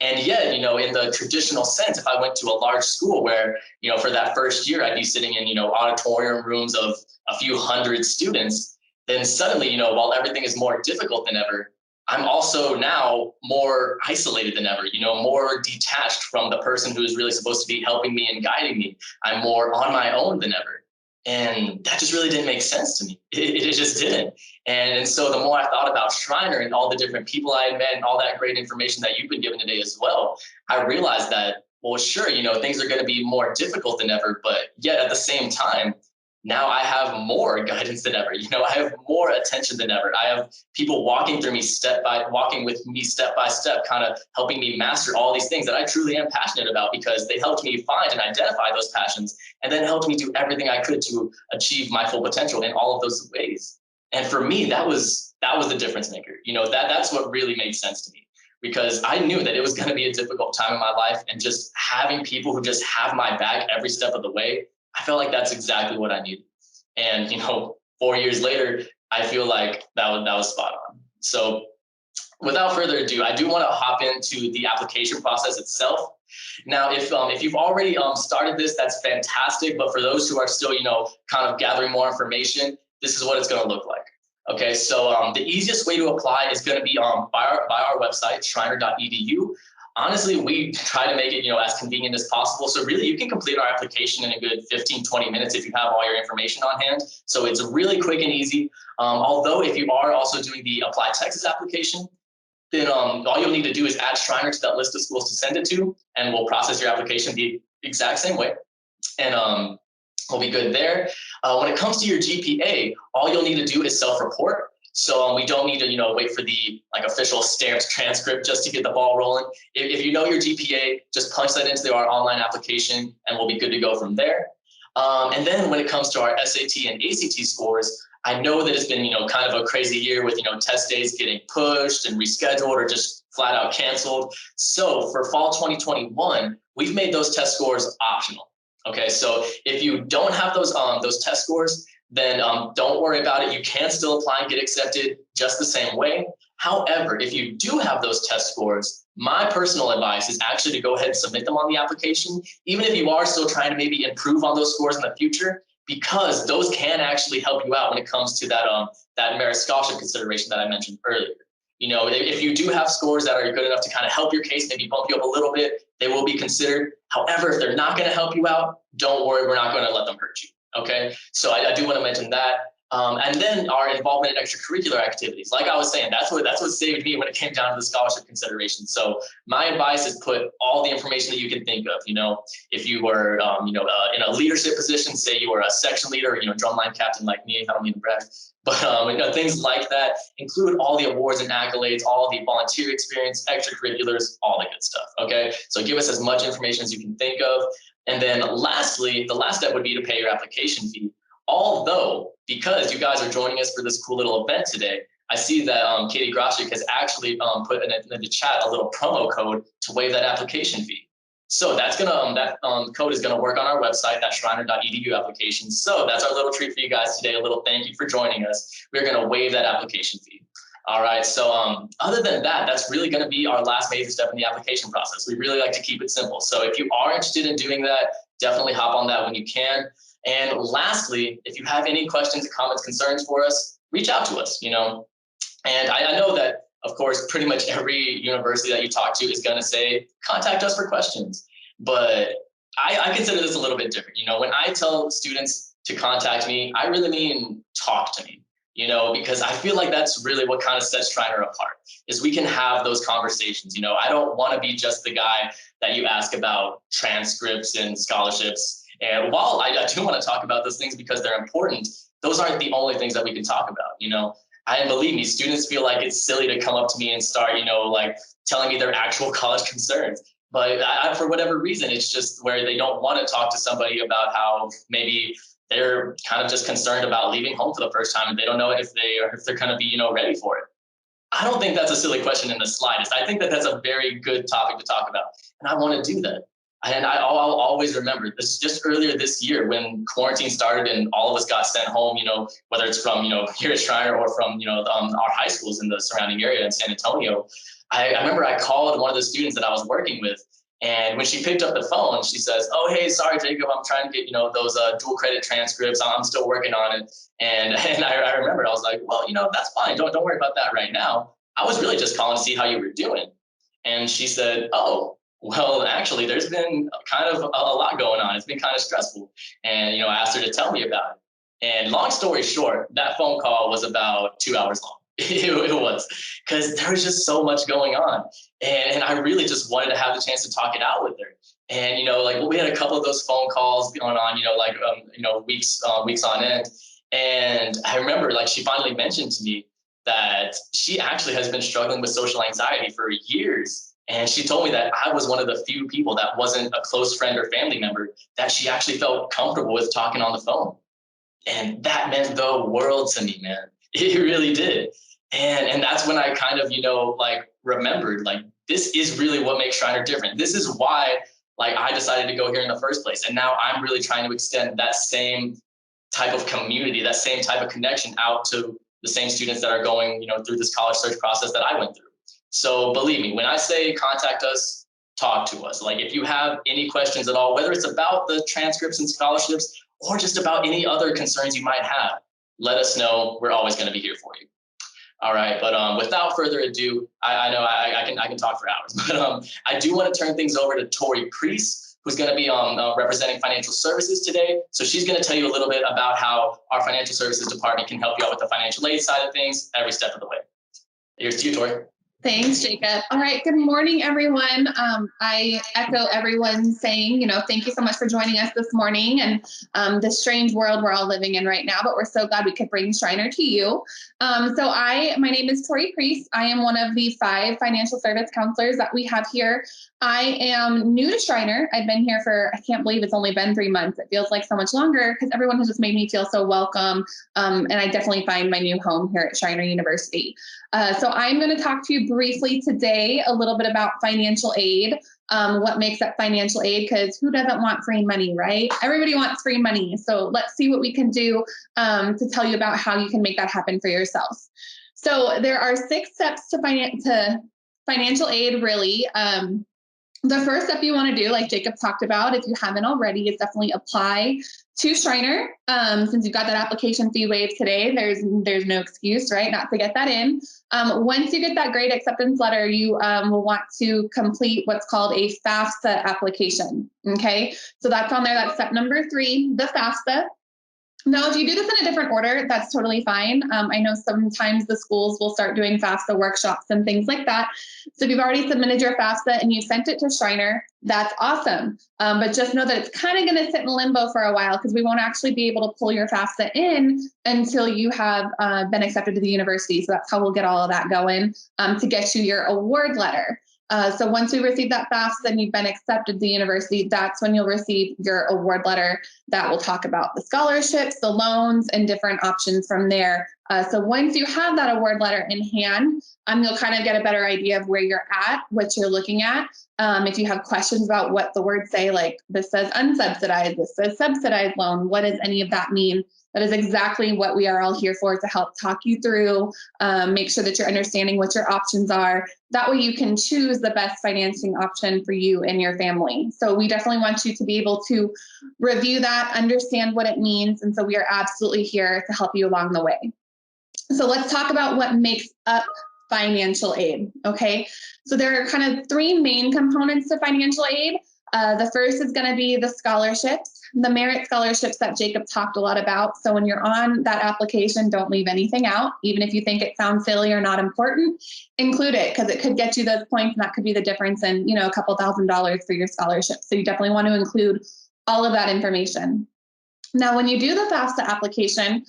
And yet, in the traditional sense, if I went to a large school where, for that first year, I'd be sitting in, auditorium rooms of a few hundred students, then suddenly, while everything is more difficult than ever, I'm also now more isolated than ever, more detached from the person who is really supposed to be helping me and guiding me. I'm more on my own than ever. And that just really didn't make sense to me. It just didn't. And so the more I thought about Schreiner and all the different people I had met and all that great information that you've been given today as well, I realized that, well, sure, things are going to be more difficult than ever, but yet at the same time, now I have more guidance than ever. I have more attention than ever. I have people walking with me step by step, kind of helping me master all these things that I truly am passionate about, because they helped me find and identify those passions and then helped me do everything I could to achieve my full potential in all of those ways. And for me, that was the difference maker. That's what really made sense to me, because I knew that it was going to be a difficult time in my life, and just having people who just have my back every step of the way, I felt like that's exactly what I needed. And, 4 years later, I feel like that was spot on. So without further ado, I do want to hop into the application process itself. Now, if you've already started this, that's fantastic. But for those who are still, kind of gathering more information, this is what it's going to look like. Okay, so the easiest way to apply is going to be by our website, schreiner.edu. honestly, we try to make it, as convenient as possible. So really, you can complete our application in a good 15, 20 minutes if you have all your information on hand. So it's really quick and easy. Although if you are also doing the Apply Texas application, then all you'll need to do is add Schreiner to that list of schools to send it to, and we'll process your application the exact same way. And we'll be good there. When it comes to your GPA, all you'll need to do is self-report. So we don't need to, wait for the official stamped transcript just to get the ball rolling. If you know your GPA, just punch that into our online application and we'll be good to go from there. And then when it comes to our SAT and ACT scores, I know that it's been, kind of a crazy year with, test days getting pushed and rescheduled or just flat out canceled. So for fall 2021, we've made those test scores optional. Okay, so if you don't have those test scores, then don't worry about it. You can still apply and get accepted just the same way. However, if you do have those test scores, my personal advice is actually to go ahead and submit them on the application, even if you are still trying to maybe improve on those scores in the future, because those can actually help you out when it comes to that merit scholarship consideration that I mentioned earlier. If you do have scores that are good enough to kind of help your case, maybe bump you up a little bit, they will be considered. However, if they're not going to help you out, don't worry, we're not going to let them hurt you. Okay, so I do want to mention that. And then our involvement in extracurricular activities. Like I was saying, that's what saved me when it came down to the scholarship consideration. So my advice is put all the information that you can think of. If you were, in a leadership position, say you were a section leader, drumline captain like me, I don't mean to brag, but things like that. Include all the awards and accolades, all the volunteer experience, extracurriculars, all the good stuff. Okay, so give us as much information as you can think of. And then lastly, the last step would be to pay your application fee. Although, because you guys are joining us for this cool little event today, I see that Katie Groschick has actually put in the chat a little promo code to waive that application fee. So that's that code is gonna work on our website, that Schreiner.edu application. So that's our little treat for you guys today. A little thank you for joining us. We're gonna waive that application fee. All right, so other than that, that's really going to be our last major step in the application process. We really like to keep it simple. So if you are interested in doing that, definitely hop on that when you can. And lastly, if you have any questions, comments, concerns for us, reach out to us, And I know that, of course, pretty much every university that you talk to is going to say, contact us for questions. But I consider this a little bit different. When I tell students to contact me, I really mean talk to me. Because I feel like that's really what kind of sets Schreiner apart, is we can have those conversations. I don't want to be just the guy that you ask about transcripts and scholarships. And while I do want to talk about those things because they're important, those aren't the only things that we can talk about. And believe me, students feel like it's silly to come up to me and start, telling me their actual college concerns. But for whatever reason, it's just where they don't want to talk to somebody about how maybe they're kind of just concerned about leaving home for the first time and they don't know if they're going to be, ready for it. I don't think that's a silly question in the slightest. I think that that's a very good topic to talk about. And I want to do that. And I'll always remember this just earlier this year when quarantine started and all of us got sent home, whether it's from, here at Schreiner or from, our high schools in the surrounding area in San Antonio. I remember I called one of the students that I was working with. And when she picked up the phone, she says, "Oh, hey, sorry, Jacob, I'm trying to get, those dual credit transcripts. I'm still working on it." And I remember I was like, "Well, that's fine. Don't worry about that right now. I was really just calling to see how you were doing." And she said, "Oh, well, actually, there's been kind of a lot going on. It's been kind of stressful." And, I asked her to tell me about it. And long story short, that phone call was about 2 hours long. It was, because there was just so much going on. And I really just wanted to have the chance to talk it out with her. And, we had a couple of those phone calls going on, weeks on end. And I remember, she finally mentioned to me that she actually has been struggling with social anxiety for years. And she told me that I was one of the few people that wasn't a close friend or family member that she actually felt comfortable with talking on the phone. And that meant the world to me, man. It really did. And that's when I kind of, remembered, this is really what makes Schreiner different. This is why, I decided to go here in the first place. And now I'm really trying to extend that same type of community, that same type of connection out to the same students that are going, through this college search process that I went through. So believe me, when I say contact us, talk to us. If you have any questions at all, whether it's about the transcripts and scholarships or just about any other concerns you might have, let us know. We're always going to be here for you. All right, but without further ado, I know I can talk for hours, but I do want to turn things over to Tori Priest, who's going to be representing financial services today. So she's going to tell you a little bit about how our financial services department can help you out with the financial aid side of things every step of the way. Here's to you, Tori. Thanks, Jacob. All right. Good morning, everyone. I echo everyone saying, thank you so much for joining us this morning and this strange world we're all living in right now, but we're so glad we could bring Schreiner to you. My name is Tori Priest. I am one of the 5 financial service counselors that we have here. I am new to Schreiner. I've been here I can't believe it's only been 3 months. It feels like so much longer because everyone has just made me feel so welcome. And I definitely find my new home here at Schreiner University. So I'm going to talk to you briefly today a little bit about financial aid, what makes up financial aid, because who doesn't want free money, right? Everybody wants free money. So let's see what we can do to tell you about how you can make that happen for yourself. So there are 6 steps to financial aid, really. The first step you want to do, like Jacob talked about, if you haven't already, is definitely apply to Schreiner. Since you've got that application fee waived today, there's no excuse, right, not to get that in. Once you get that grade acceptance letter, you will want to complete what's called a FAFSA application. Okay, so that's on there. That's step number 3, the FAFSA. Now, if you do this in a different order, that's totally fine. I know sometimes the schools will start doing FAFSA workshops and things like that. So if you've already submitted your FAFSA and you sent it to Schreiner, that's awesome. But just know that it's kind of going to sit in limbo for a while because we won't actually be able to pull your FAFSA in until you have been accepted to the university. So that's how we'll get all of that going to get you your award letter. So once we receive that FAFSA and you've been accepted to the university, that's when you'll receive your award letter that will talk about the scholarships, the loans, and different options from there. So once you have that award letter in hand, you'll kind of get a better idea of where you're at, what you're looking at. If you have questions about what the words say, like this says unsubsidized, this says subsidized loan, what does any of that mean? That is exactly what we are all here for, to help talk you through, make sure that you're understanding what your options are. That way you can choose the best financing option for you and your family. So we definitely want you to be able to review that, understand what it means. And so we are absolutely here to help you along the way. So let's talk about what makes up financial aid, okay? So there are kind of 3 main components to financial aid. The first is going to be the scholarships, the merit scholarships that Jacob talked a lot about. So when you're on that application, don't leave anything out. Even if you think it sounds silly or not important, include it because it could get you those points and that could be the difference in, a couple $1,000s for your scholarship. So you definitely want to include all of that information. Now, when you do the FAFSA application,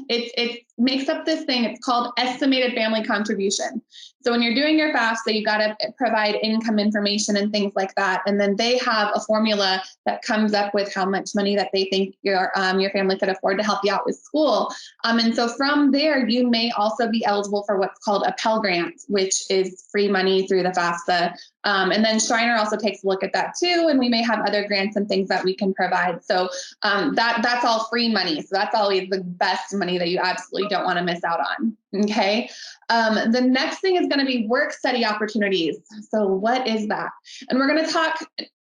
it makes up this thing. It's called estimated family contribution. So when you're doing your FAFSA, you got to provide income information and things like that. And then they have a formula that comes up with how much money that they think your family could afford to help you out with school. And so from there, you may also be eligible for what's called a Pell Grant, which is free money through the FAFSA. And then Schreiner also takes a look at that too. And we may have other grants and things that we can provide. So that's all free money. So that's always the best money that you absolutely don't want to miss out on. Okay. The next thing is going to be work study opportunities. So what is that? And we're going to talk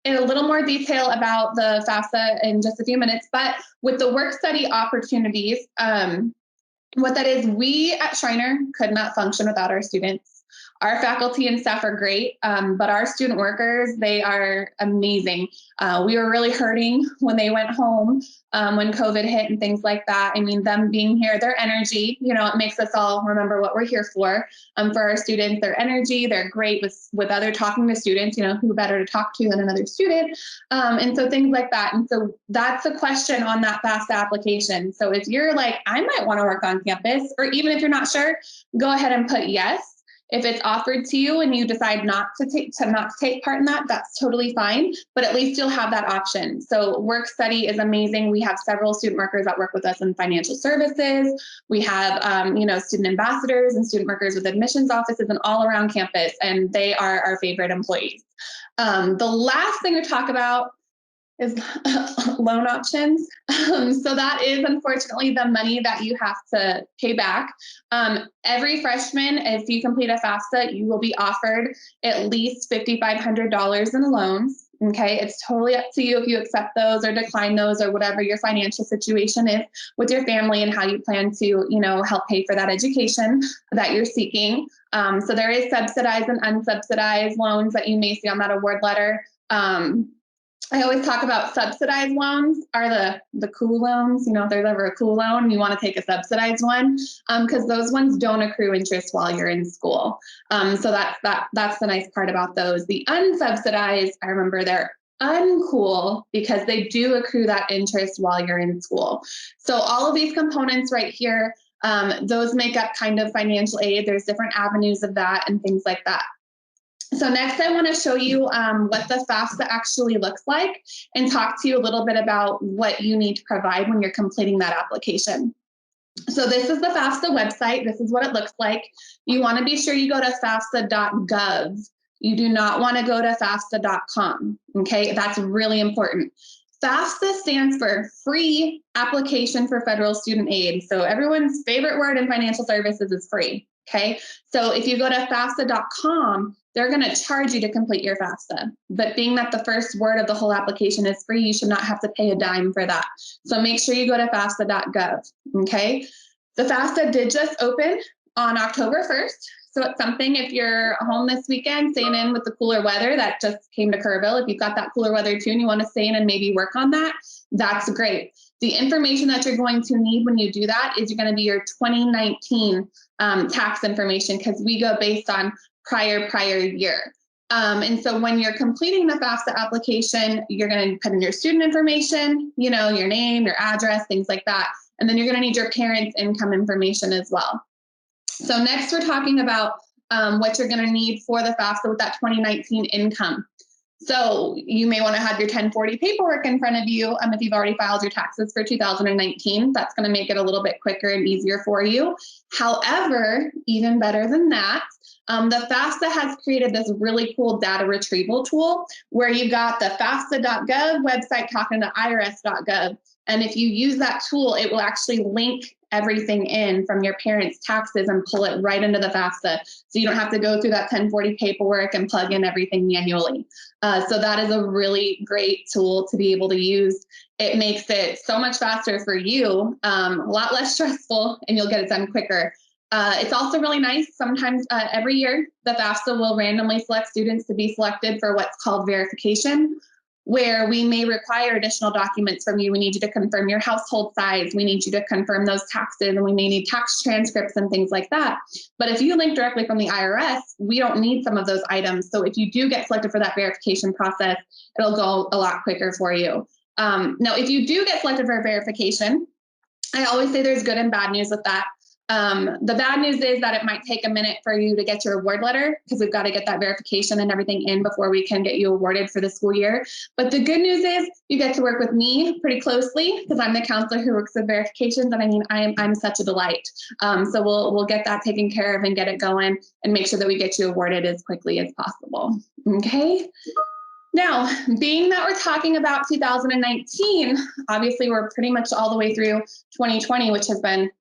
in a little more detail about the FAFSA in just a few minutes, but with the work study opportunities, what that is, we at Schreiner could not function without our students. Our faculty and staff are great, but our student workers, they are amazing. We were really hurting when they went home, when COVID hit and things like that. I mean, them being here, their energy, it makes us all remember what we're here for our students, their energy, they're great with other talking to students, who better to talk to than another student. And so things like that. And so that's a question on that FAFSA application. So if you're like, I might want to work on campus, or even if you're not sure, go ahead and put yes. If it's offered to you and you decide not to take part in that, that's totally fine, but at least you'll have that option. So work study is amazing. We have several student workers that work with us in financial services. We have, student ambassadors and student workers with admissions offices and all around campus, and they are our favorite employees. The last thing to talk about is loan options. So that is unfortunately the money that you have to pay back. Every freshman, if you complete a FAFSA, you will be offered at least $5,500 in loans. Okay, it's totally up to you if you accept those or decline those or whatever your financial situation is with your family and how you plan to, help pay for that education that you're seeking. So there is subsidized and unsubsidized loans that you may see on that award letter. I always talk about subsidized loans are the cool loans. If there's ever a cool loan, you want to take a subsidized one because those ones don't accrue interest while you're in school. So that's the nice part about those. The unsubsidized, I remember they're uncool because they do accrue that interest while you're in school. So all of these components right here, those make up kind of financial aid. There's different avenues of that and things like that. So next I want to show you what the FAFSA actually looks like and talk to you a little bit about what you need to provide when you're completing that application. So this is the FAFSA website. This is what it looks like. You want to be sure you go to FAFSA.gov. You do not want to go to FAFSA.com. Okay, that's really important. FAFSA stands for Free Application for Federal Student Aid. So everyone's favorite word in financial services is free. Okay, so if you go to FAFSA.com, they're going to charge you to complete your FAFSA. But being that the first word of the whole application is free, you should not have to pay a dime for that. So make sure you go to FAFSA.gov. Okay, the FAFSA did just open on October 1st. So it's something if you're home this weekend, staying in with the cooler weather that just came to Kerrville, if you've got that cooler weather too and you want to stay in and maybe work on that, that's great. The information that you're going to need when you do that is you're going to be your 2019 tax information because we go based on prior year. And so when you're completing the FAFSA application, you're going to put in your student information, your name, your address, things like that. And then you're going to need your parents' income information as well. So next we're talking about what you're going to need for the FAFSA with that 2019 income. So you may want to have your 1040 paperwork in front of you if you've already filed your taxes for 2019. That's going to make it a little bit quicker and easier for you. However, even better than that, the FAFSA has created this really cool data retrieval tool where you got the FAFSA.gov website talking to IRS.gov. And if you use that tool, it will actually link everything in from your parents' taxes and pull it right into the FAFSA. So you don't have to go through that 1040 paperwork and plug in everything manually. So that is a really great tool to be able to use. It makes it so much faster for you, a lot less stressful, and you'll get it done quicker. It's also really nice. Sometimes every year, the FAFSA will randomly select students to be selected for what's called verification, where we may require additional documents from you. We need you to confirm your household size. We need you to confirm those taxes, and we may need tax transcripts and things like that. But if you link directly from the IRS, we don't need some of those items. So if you do get selected for that verification process, it'll go a lot quicker for you. Now, if you do get selected for verification, I always say there's good and bad news with that. The bad news is that it might take a minute for you to get your award letter because we've got to get that verification and everything in before we can get you awarded for the school year. But the good news is you get to work with me pretty closely because I'm the counselor who works with verifications, and I'm such a delight. So we'll get that taken care of and get it going and make sure that we get you awarded as quickly as possible. Okay. Now, being that we're talking about 2019, obviously we're pretty much all the way through 2020, which has been,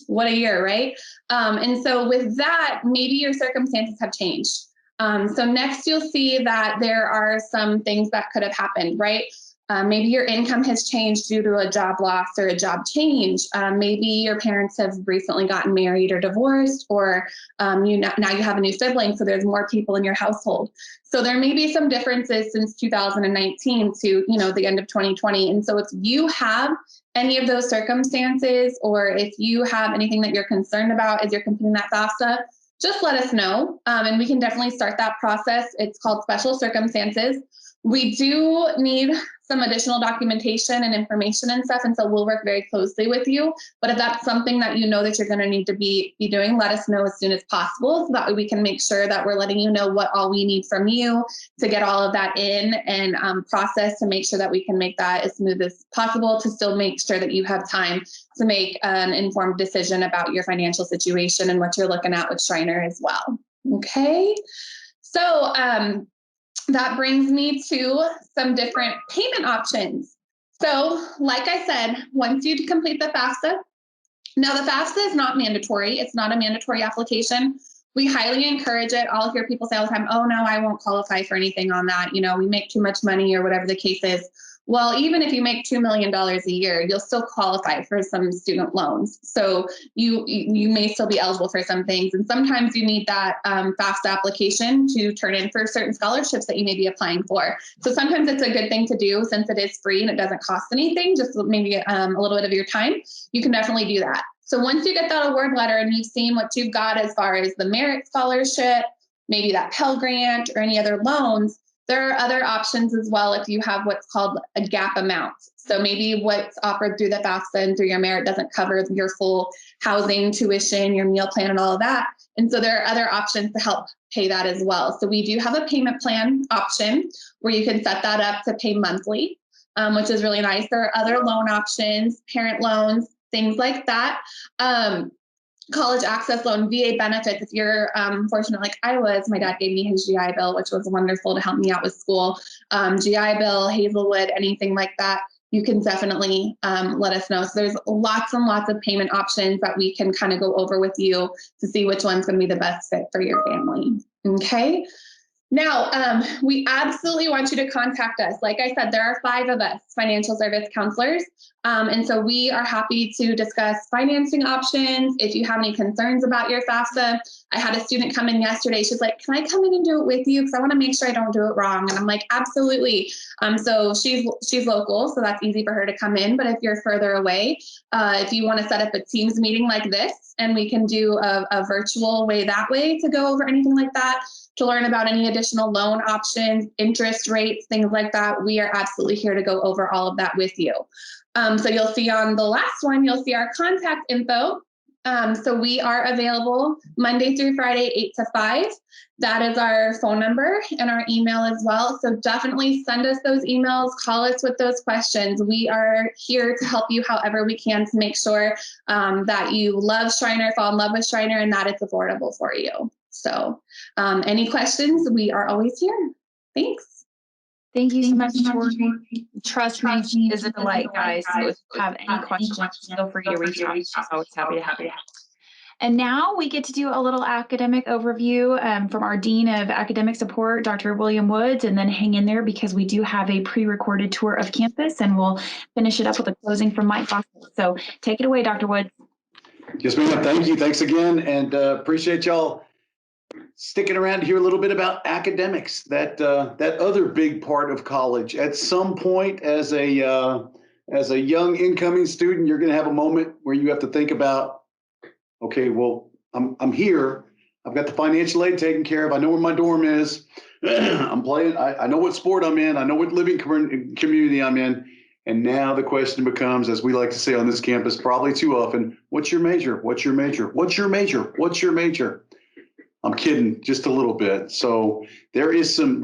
what a year, right? And so with that, maybe your circumstances have changed. So next you'll see that there are some things that could have happened, right? Maybe your income has changed due to a job loss or a job change. Maybe your parents have recently gotten married or divorced, or now you have a new sibling, so there's more people in your household. So there may be some differences since 2019 to the end of 2020. And so if you have any of those circumstances, or if you have anything that you're concerned about as you're completing that FAFSA, just let us know, and we can definitely start that process. It's called special circumstances. We do need some additional documentation and information and stuff, and so we'll work very closely with you. But if that's something that that you're going to need to be doing, let us know as soon as possible so that way we can make sure that we're letting you know what all we need from you to get all of that in and process to make sure that we can make that as smooth as possible to still make sure that you have time to make an informed decision about your financial situation and what you're looking at with Schreiner as well. Okay, so that brings me to some different payment options. So like I said, once you complete the FAFSA, now the FAFSA is not mandatory. It's not a mandatory application. We highly encourage it. I'll hear people say all the time, oh, no, I won't qualify for anything on that. You know, we make too much money or whatever the case is. Well, even if you make $2 million a year, you'll still qualify for some student loans. So you may still be eligible for some things. And sometimes you need that FAFSA application to turn in for certain scholarships that you may be applying for. So sometimes it's a good thing to do since it is free and it doesn't cost anything, just maybe a little bit of your time. You can definitely do that. So once you get that award letter and you've seen what you've got as far as the merit scholarship, maybe that Pell Grant or any other loans, there are other options as well if you have what's called a gap amount. So maybe what's offered through the FAFSA and through your merit doesn't cover your full housing, tuition, your meal plan, and all of that. And so there are other options to help pay that as well. So we do have a payment plan option where you can set that up to pay monthly, which is really nice. There are other loan options, parent loans, things like that. College access loan, VA benefits. If you're fortunate like I was, my dad gave me his GI Bill, which was wonderful to help me out with school. GI Bill, Hazelwood, anything like that, you can definitely let us know. So there's lots and lots of payment options that we can kind of go over with you to see which one's going to be the best fit for your family. Okay. Now, we absolutely want you to contact us. Like I said, there are 5 of us financial service counselors. And so we are happy to discuss financing options. If you have any concerns about your FAFSA, I had a student come in yesterday. She's like, can I come in and do it with you? Because I want to make sure I don't do it wrong. And I'm like, absolutely. So she's local, so that's easy for her to come in. But if you're further away, if you want to set up a Teams meeting like this, and we can do a virtual way that way to go over anything like that, to learn about any additional loan options, interest rates, things like that, we are absolutely here to go over all of that with you. So you'll see on the last one, you'll see our contact info. So we are available Monday through Friday, 8 to 5. That is our phone number and our email as well. So definitely send us those emails, call us with those questions. We are here to help you however we can to make sure that you love Schreiner, fall in love with Schreiner, and that it's affordable for you. So any questions, we are always here. Thanks. Thank you so much, Tori. Trust me, she is a delight, guys. So if you have any questions, feel free to reach out. She's always happy to help you. And now we get to do a little academic overview from our Dean of Academic Support, Dr. William Woods, and then hang in there because we do have a pre-recorded tour of campus, and we'll finish it up with a closing from Mike Foster. So take it away, Dr. Woods. Yes, ma'am. Thank you. Thanks again, and appreciate y'all sticking around to hear a little bit about academics, that other big part of college. At some point, as a young incoming student, you're going to have a moment where you have to think about, okay, well, I'm here. I've got the financial aid taken care of. I know where my dorm is. I'm playing. I know what sport I'm in. I know what living community I'm in. And now the question becomes, as we like to say on this campus, probably too often, what's your major? What's your major? What's your major? What's your major? I'm kidding just a little bit. So there is some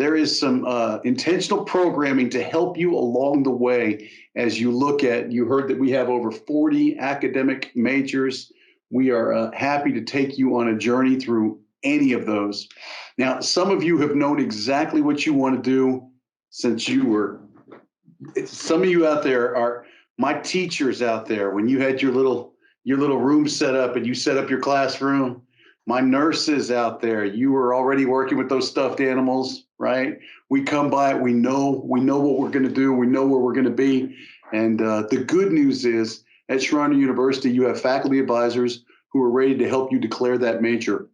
intentional programming to help you along the way as you look at, you heard that we have over 40 academic majors. We are happy to take you on a journey through any of those. Now, some of you have known exactly what you want to do since you were, some of you out there are my teachers out there. When you had your little room set up and you set up your classroom, my nurses out there, you were already working with those stuffed animals, right? We come by it, we know what we're going to do, we know where we're going to be. And the good news is at Schreiner University, you have faculty advisors who are ready to help you declare that major.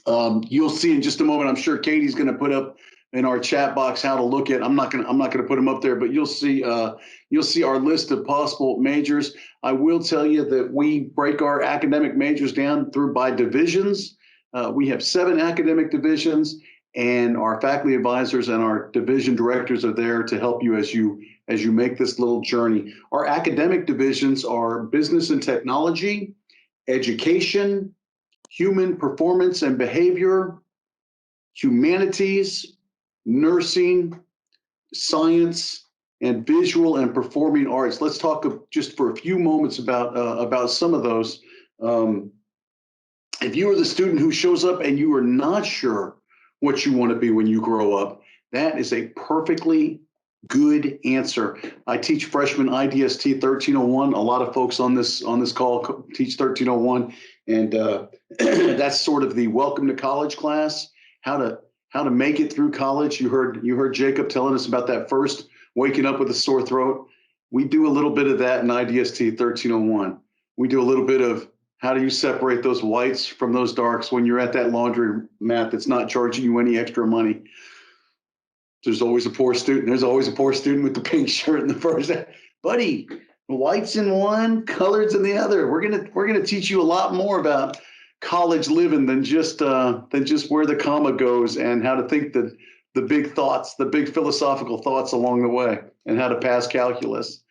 You'll see in just a moment, I'm sure Katie's going to put up in our chat box how to look at. I'm not going to put them up there, but you'll see our list of possible majors. I will tell you that we break our academic majors down by divisions. We have 7 academic divisions, and our faculty advisors and our division directors are there to help you as you make this little journey. Our academic divisions are business and technology, education, human performance and behavior, humanities, nursing, science, and visual and performing arts. Let's talk just for a few moments about some of those. If you are the student who shows up and you are not sure what you want to be when you grow up, that is a perfectly good answer. I teach freshman IDST 1301. A lot of folks on this call teach 1301, And that's sort of the welcome to college class, how to make it through college. You heard Jacob telling us about that first waking up with a sore throat. We do a little bit of that in IDST 1301. We do a little bit of how do you separate those whites from those darks when you're at that laundry mat that's not charging you any extra money. There's always a poor student. There's always a poor student with the pink shirt in the first. Buddy, whites in one, colors in the other. We're gonna teach you a lot more about college living than just where the comma goes and how to think the big thoughts, the big philosophical thoughts along the way, and how to pass calculus.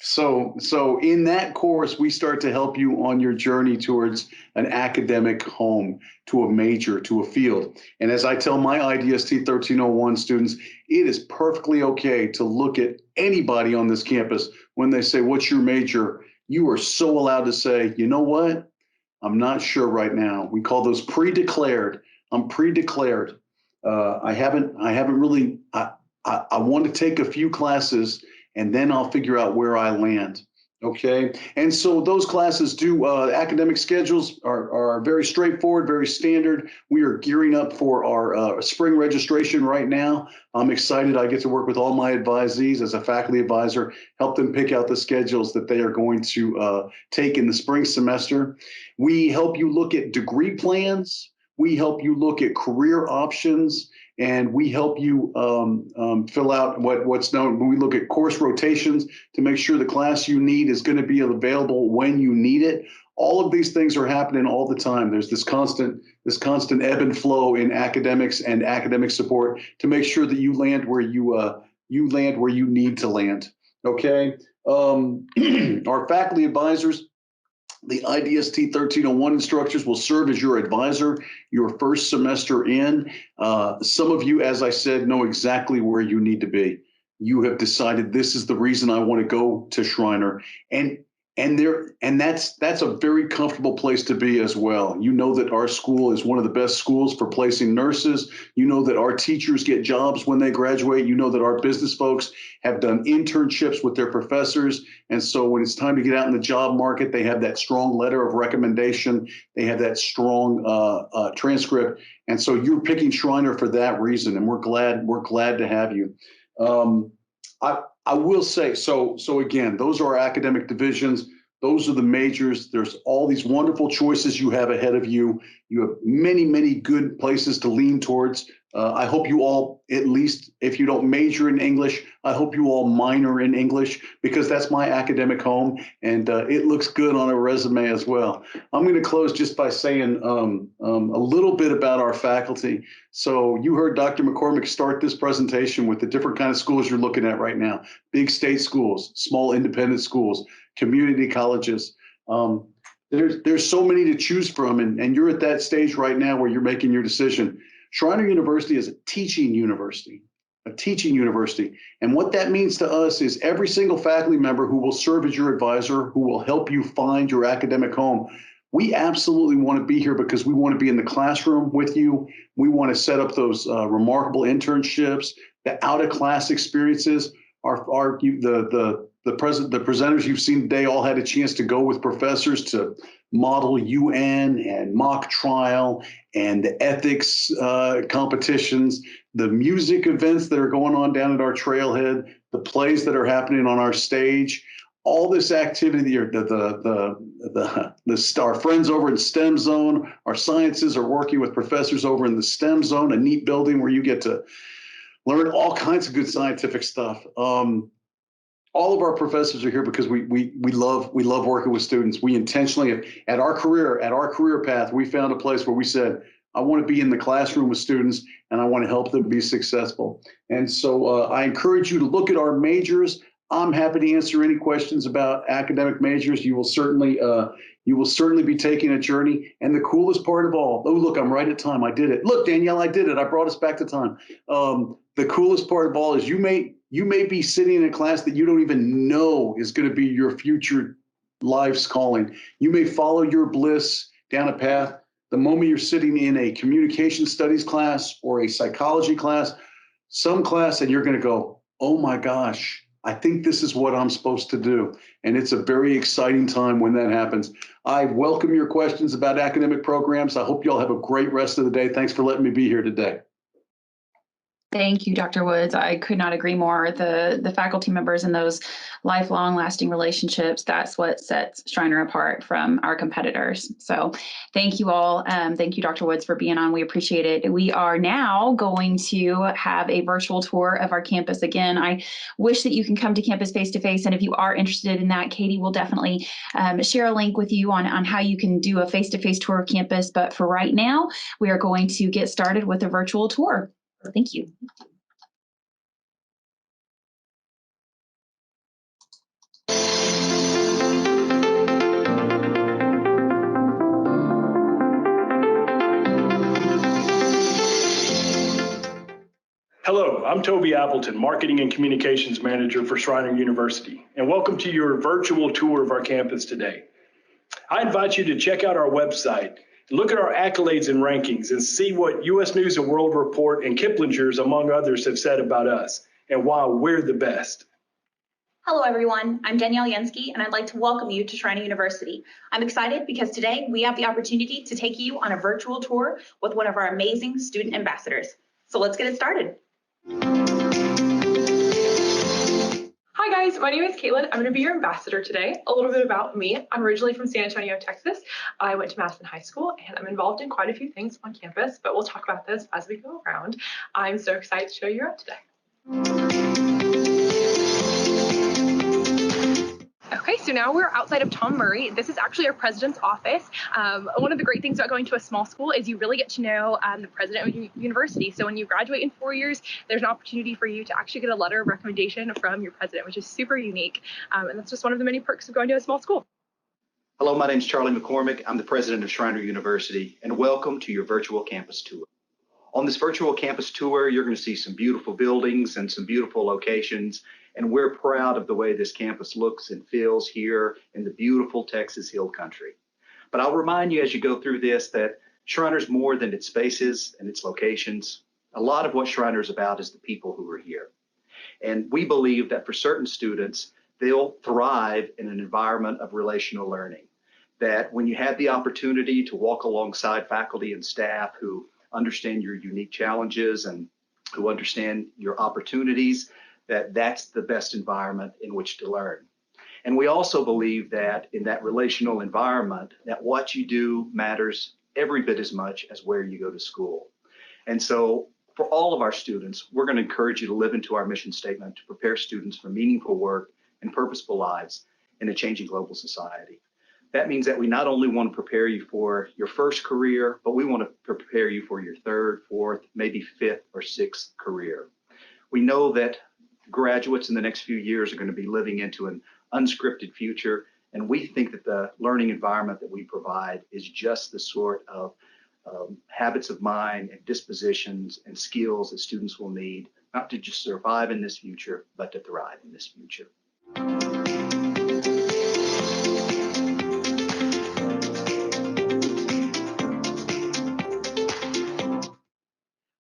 So in that course, we start to help you on your journey towards an academic home, to a major, to a field. And as I tell my IDST 1301 students, it is perfectly okay to look at anybody on this campus when they say, "What's your major?" You are so allowed to say, "You know what? I'm not sure right now." We call those pre-declared. I'm pre-declared. I haven't really, I want to take a few classes and then I'll figure out where I land. Okay. And so those classes academic schedules are very straightforward, very standard. We are gearing up for our spring registration right now. I'm excited. I get to work with all my advisees as a faculty advisor, help them pick out the schedules that they are going to take in the spring semester. We help you look at degree plans. We help you look at career options. And we help you fill out what's known when we look at course rotations to make sure the class you need is going to be available when you need it. All of these things are happening all the time. There's this constant ebb and flow in academics and academic support to make sure that you land where you land where you need to land. Okay. Our faculty advisors, the IDST 1301 instructors, will serve as your advisor your first semester in. Some of you, as I said, know exactly where you need to be. You have decided this is the reason I want to go to Schreiner. And that's a very comfortable place to be as well. You know that our school is one of the best schools for placing nurses. You know that our teachers get jobs when they graduate. You know that our business folks have done internships with their professors. And so when it's time to get out in the job market, they have that strong letter of recommendation. They have that strong transcript. And so you're picking Schreiner for that reason. And we're glad to have you. I will say, so again, those are our academic divisions. Those are the majors. There's all these wonderful choices you have ahead of you. You have many, many good places to lean towards. I hope you all, at least if you don't major in English, I hope you all minor in English, because that's my academic home, and it looks good on a resume as well. I'm going to close just by saying a little bit about our faculty. So you heard Dr. McCormick start this presentation with the different kind of schools you're looking at right now: big state schools, small independent schools, community colleges. There's so many to choose from, and you're at that stage right now where you're making your decision. Schreiner University is a teaching university. And what that means to us is every single faculty member who will serve as your advisor, who will help you find your academic home. We absolutely want to be here because we want to be in the classroom with you. We want to set up those remarkable internships, the out-of-class experiences. The presenters you've seen today all had a chance to go with professors to model UN and mock trial and the ethics competitions, the music events that are going on down at our trailhead, the plays that are happening on our stage, all this activity. Our friends over in STEM Zone, our sciences are working with professors over in the STEM Zone, a neat building where you get to learn all kinds of good scientific stuff. All of our professors are here because we love working with students. We intentionally, at our career path, we found a place where we said, I want to be in the classroom with students and I want to help them be successful. And so I encourage you to look at our majors. I'm happy to answer any questions about academic majors. You will certainly be taking a journey. And the coolest part of all, oh, look, I'm right at time. I did it. Look, Danielle, I did it. I brought us back to time. The coolest part of all is you may be sitting in a class that you don't even know is going to be your future life's calling. You may follow your bliss down a path. The moment you're sitting in a communication studies class or a psychology class, some class, and you're going to go, oh my gosh, I think this is what I'm supposed to do. And it's a very exciting time when that happens. I welcome your questions about academic programs. I hope you all have a great rest of the day. Thanks for letting me be here today. Thank you, Dr. Woods. I could not agree more. The faculty members and those lifelong lasting relationships, that's what sets Schreiner apart from our competitors. So thank you all. Thank you, Dr. Woods, for being on. We appreciate it. We are now going to have a virtual tour of our campus. Again, I wish that you can come to campus face-to-face. And if you are interested in that, Katie will definitely share a link with you on how you can do a face-to-face tour of campus. But for right now, we are going to get started with a virtual tour. Thank you. Hello, I'm Toby Appleton, Marketing and Communications Manager for Schreiner University, and welcome to your virtual tour of our campus today. I invite you to check out our website, look at our accolades and rankings, and see what U.S. News & World Report and Kiplinger's, among others, have said about us and why we're the best. Hello, everyone. I'm Danielle Yansky, and I'd like to welcome you to Schreiner University. I'm excited because today we have the opportunity to take you on a virtual tour with one of our amazing student ambassadors. So let's get it started. Hi guys, my name is Caitlin. I'm going to be your ambassador today. A little bit about me. I'm originally from San Antonio, Texas. I went to Madison High School and I'm involved in quite a few things on campus, but we'll talk about this as we go around. I'm so excited to show you around today. Okay, so now we're outside of Tom Murray. This is actually our president's office. One of the great things about going to a small school is you really get to know the president of your university. So when you graduate in 4 years, there's an opportunity for you to actually get a letter of recommendation from your president, which is super unique. And that's just one of the many perks of going to a small school. Hello, my name is Charlie McCormick. I'm the president of Schreiner University, and welcome to your virtual campus tour. On this virtual campus tour, you're going to see some beautiful buildings and some beautiful locations, and we're proud of the way this campus looks and feels here in the beautiful Texas Hill Country. But I'll remind you as you go through this that Schreiner's more than its spaces and its locations. A lot of what Schreiner's about is the people who are here. And we believe that for certain students, they'll thrive in an environment of relational learning. That when you have the opportunity to walk alongside faculty and staff who understand your unique challenges and who understand your opportunities, that's the best environment in which to learn. And we also believe that in that relational environment, that what you do matters every bit as much as where you go to school. And so for all of our students, we're going to encourage you to live into our mission statement to prepare students for meaningful work and purposeful lives in a changing global society. That means that we not only want to prepare you for your first career, but we want to prepare you for your third, fourth, maybe fifth or sixth career. We know that graduates in the next few years are going to be living into an unscripted future, and we think that the learning environment that we provide is just the sort of habits of mind and dispositions and skills that students will need, not to just survive in this future, but to thrive in this future.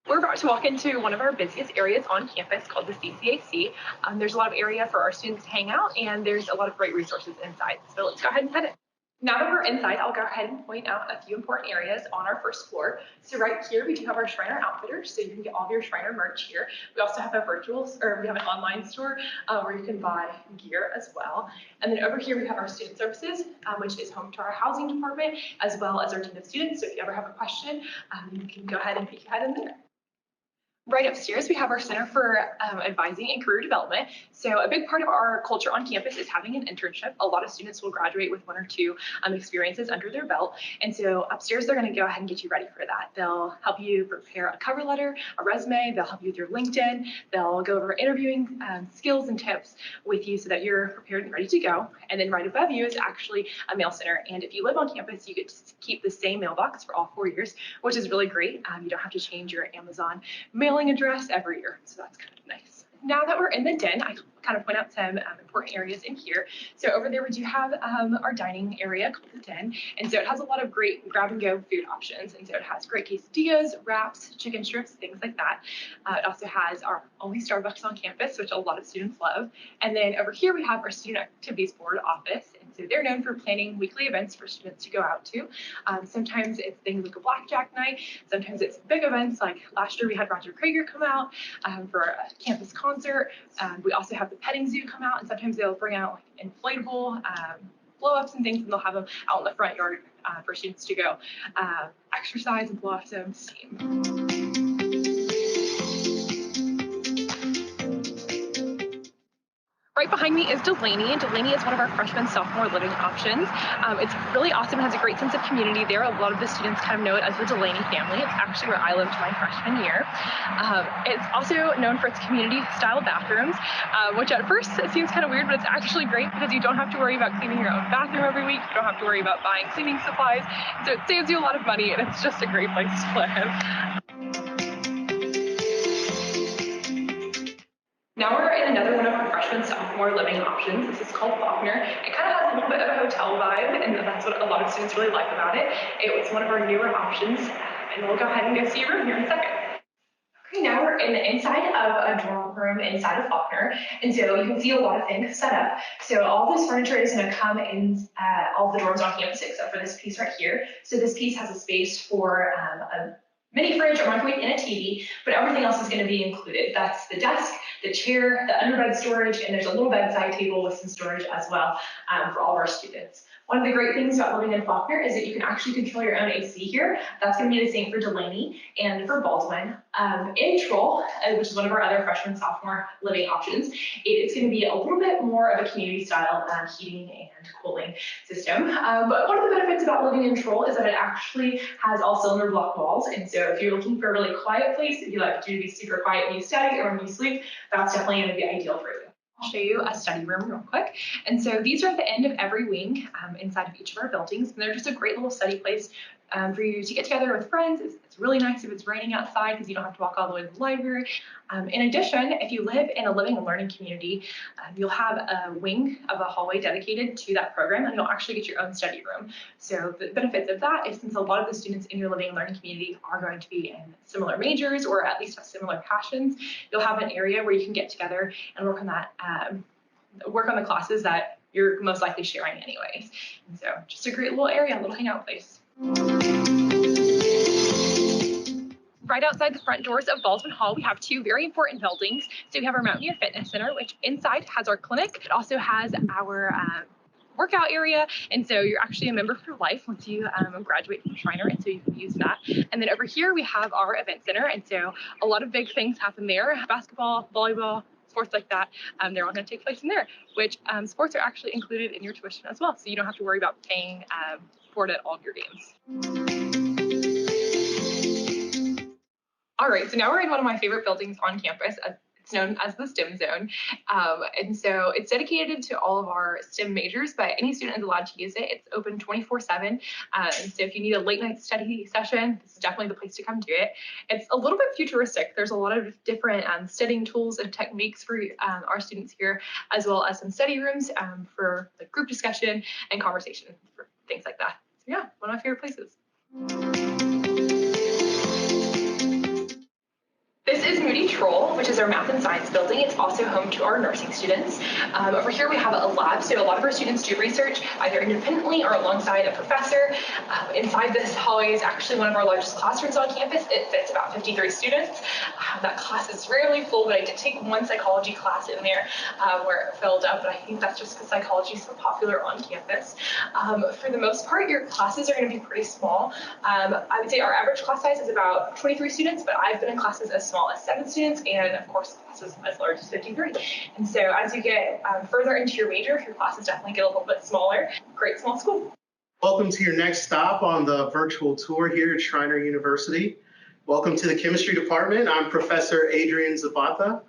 We're about to walk into one of our busiest areas on campus called the CCAC. There's a lot of area for our students to hang out, and there's a lot of great resources inside. So let's go ahead and head in. Now that we're inside, I'll go ahead and point out a few important areas on our first floor. So right here, we do have our Schreiner Outfitters, so you can get all of your Schreiner merch here. We also have we have an online store where you can buy gear as well. And then over here, we have our student services, which is home to our housing department, as well as our team of students. So if you ever have a question, you can go ahead and peek your head in there. Right upstairs, we have our Center for Advising and Career Development. So a big part of our culture on campus is having an internship. A lot of students will graduate with 1 or 2 experiences under their belt. And so upstairs, they're going to go ahead and get you ready for that. They'll help you prepare a cover letter, a resume. They'll help you with your LinkedIn. They'll go over interviewing skills and tips with you so that you're prepared and ready to go. And then right above you is actually a mail center. And if you live on campus, you get to keep the same mailbox for all 4 years, which is really great. You don't have to change your Amazon mailing address every year, so that's kind of nice. now that we're in the den, I kind of point out some important areas in here. So over there we do have our dining area called the den, and so it has a lot of great grab-and-go food options. And so it has great quesadillas, wraps, chicken strips, things like that. It also has our only Starbucks on campus, which a lot of students love. And then over here we have our student activities board office, and so they're known for planning weekly events for students to go out to. Sometimes it's things like a blackjack night. Sometimes it's big events, like last year we had Roger Krager come out for a campus concert. We also have the petting zoo come out, and sometimes they'll bring out like inflatable blow-ups and things, and they'll have them out in the front yard for students to go exercise and blow off some steam. Right behind me is Delaney, and Delaney is one of our freshman sophomore living options. It's really awesome. It has a great sense of community there. A lot of the students kind of know it as the Delaney family. It's actually where I lived my freshman year. It's also known for its community-style bathrooms, which at first it seems kind of weird, but it's actually great because you don't have to worry about cleaning your own bathroom every week. You don't have to worry about buying cleaning supplies. So it saves you a lot of money, and it's just a great place to live. Now we're in another one of our freshman sophomore living options. This is called Faulkner. It kind of has a little bit of a hotel vibe, and that's what a lot of students really like about it. It was one of our newer options, and we'll go ahead and go see your room here in a second. Okay, now we're in the inside of a dorm room inside of Faulkner, and so you can see a lot of things set up. So all this furniture is going to come in all the dorms on campus except for this piece right here. So this piece has a space for a mini fridge, a microwave, and a TV, but everything else is going to be included. That's the desk, the chair, the underbed storage, and there's a little bedside table with some storage as well for all of our students. One of the great things about living in Faulkner is that you can actually control your own AC here. That's going to be the same for Delaney and for Baldwin. In Troll, which is one of our other freshman sophomore living options, it's going to be a little bit more of a community style heating and cooling system. But one of the benefits about living in Troll is that it actually has all cylinder block walls. And so if you're looking for a really quiet place, if you like to be super quiet when you study or when you sleep, that's definitely going to be ideal for you. I'll show you a study room real quick. And so these are at the end of every wing inside of each of our buildings. And they're just a great little study place for you to get together with friends. It's really nice if it's raining outside because you don't have to walk all the way to the library. In addition, if you live in a living and learning community, you'll have a wing of a hallway dedicated to that program, and you'll actually get your own study room. So the benefits of that is, since a lot of the students in your living and learning community are going to be in similar majors or at least have similar passions, you'll have an area where you can get together and work on that, work on the classes that you're most likely sharing anyways. And so just a great little area, a little hangout place. Right outside the front doors of Baldwin Hall, we have two very important buildings. So we have our Mountaineer Fitness Center, which inside has our clinic. It also has our workout area, and so you're actually a member for life once you graduate from Schreiner, and so you can use that. And then over here we have our event center, and so a lot of big things happen there: basketball, volleyball, sports like that. They're all going to take place in there, which sports are actually included in your tuition as well, so you don't have to worry about paying for it at all of your games. All right, so now we're in one of my favorite buildings on campus. It's known as the STEM zone. And so it's dedicated to all of our STEM majors, but any student is allowed to use it. It's open 24/7. And so if you need a late night study session, this is definitely the place to come do it. It's a little bit futuristic. There's a lot of different studying tools and techniques for our students here, as well as some study rooms for like group discussion and conversation, for things like that. So yeah, one of my favorite places. This is Moody Troll, which is our math and science building. It's also home to our nursing students. Over here we have a lab, so a lot of our students do research either independently or alongside a professor. Inside this hallway is actually one of our largest classrooms on campus. It fits about 53 students. That class is rarely full, but I did take one psychology class in there where it filled up, but I think that's just because psychology is so popular on campus. For the most part, your classes are going to be pretty small. I would say our average class size is about 23 students, but I've been in classes as small as 7 students, and of course classes as large as 53. And so as you get further into your major, your classes definitely get a little bit smaller. Great small school. Welcome to your next stop on the virtual tour here at Schreiner University. Welcome to the chemistry department. I'm Professor Adrian Zapata,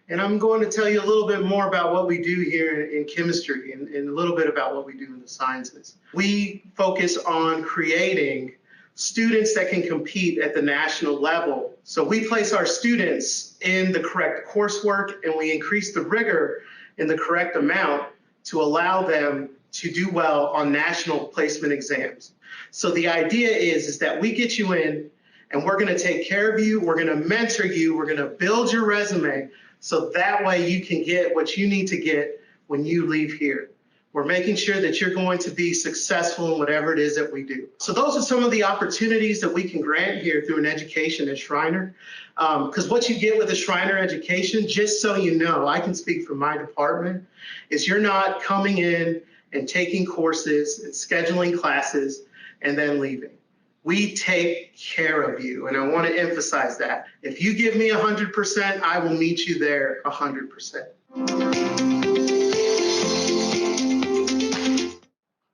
and I'm going to tell you a little bit more about what we do here in chemistry and a little bit about what we do in the sciences. We focus on creating students that can compete at the national level. So we place our students in the correct coursework, and we increase the rigor in the correct amount to allow them to do well on national placement exams. So the idea is that we get you in and we're going to take care of you, we're going to mentor you, we're going to build your resume so that way you can get what you need to get when you leave here. We're making sure that you're going to be successful in whatever it is that we do. So those are some of the opportunities that we can grant here through an education at Schreiner. Because what you get with a Schreiner education, just so you know, I can speak for my department, is you're not coming in and taking courses and scheduling classes and then leaving. We take care of you, and I want to emphasize that. If you give me 100%, I will meet you there 100%.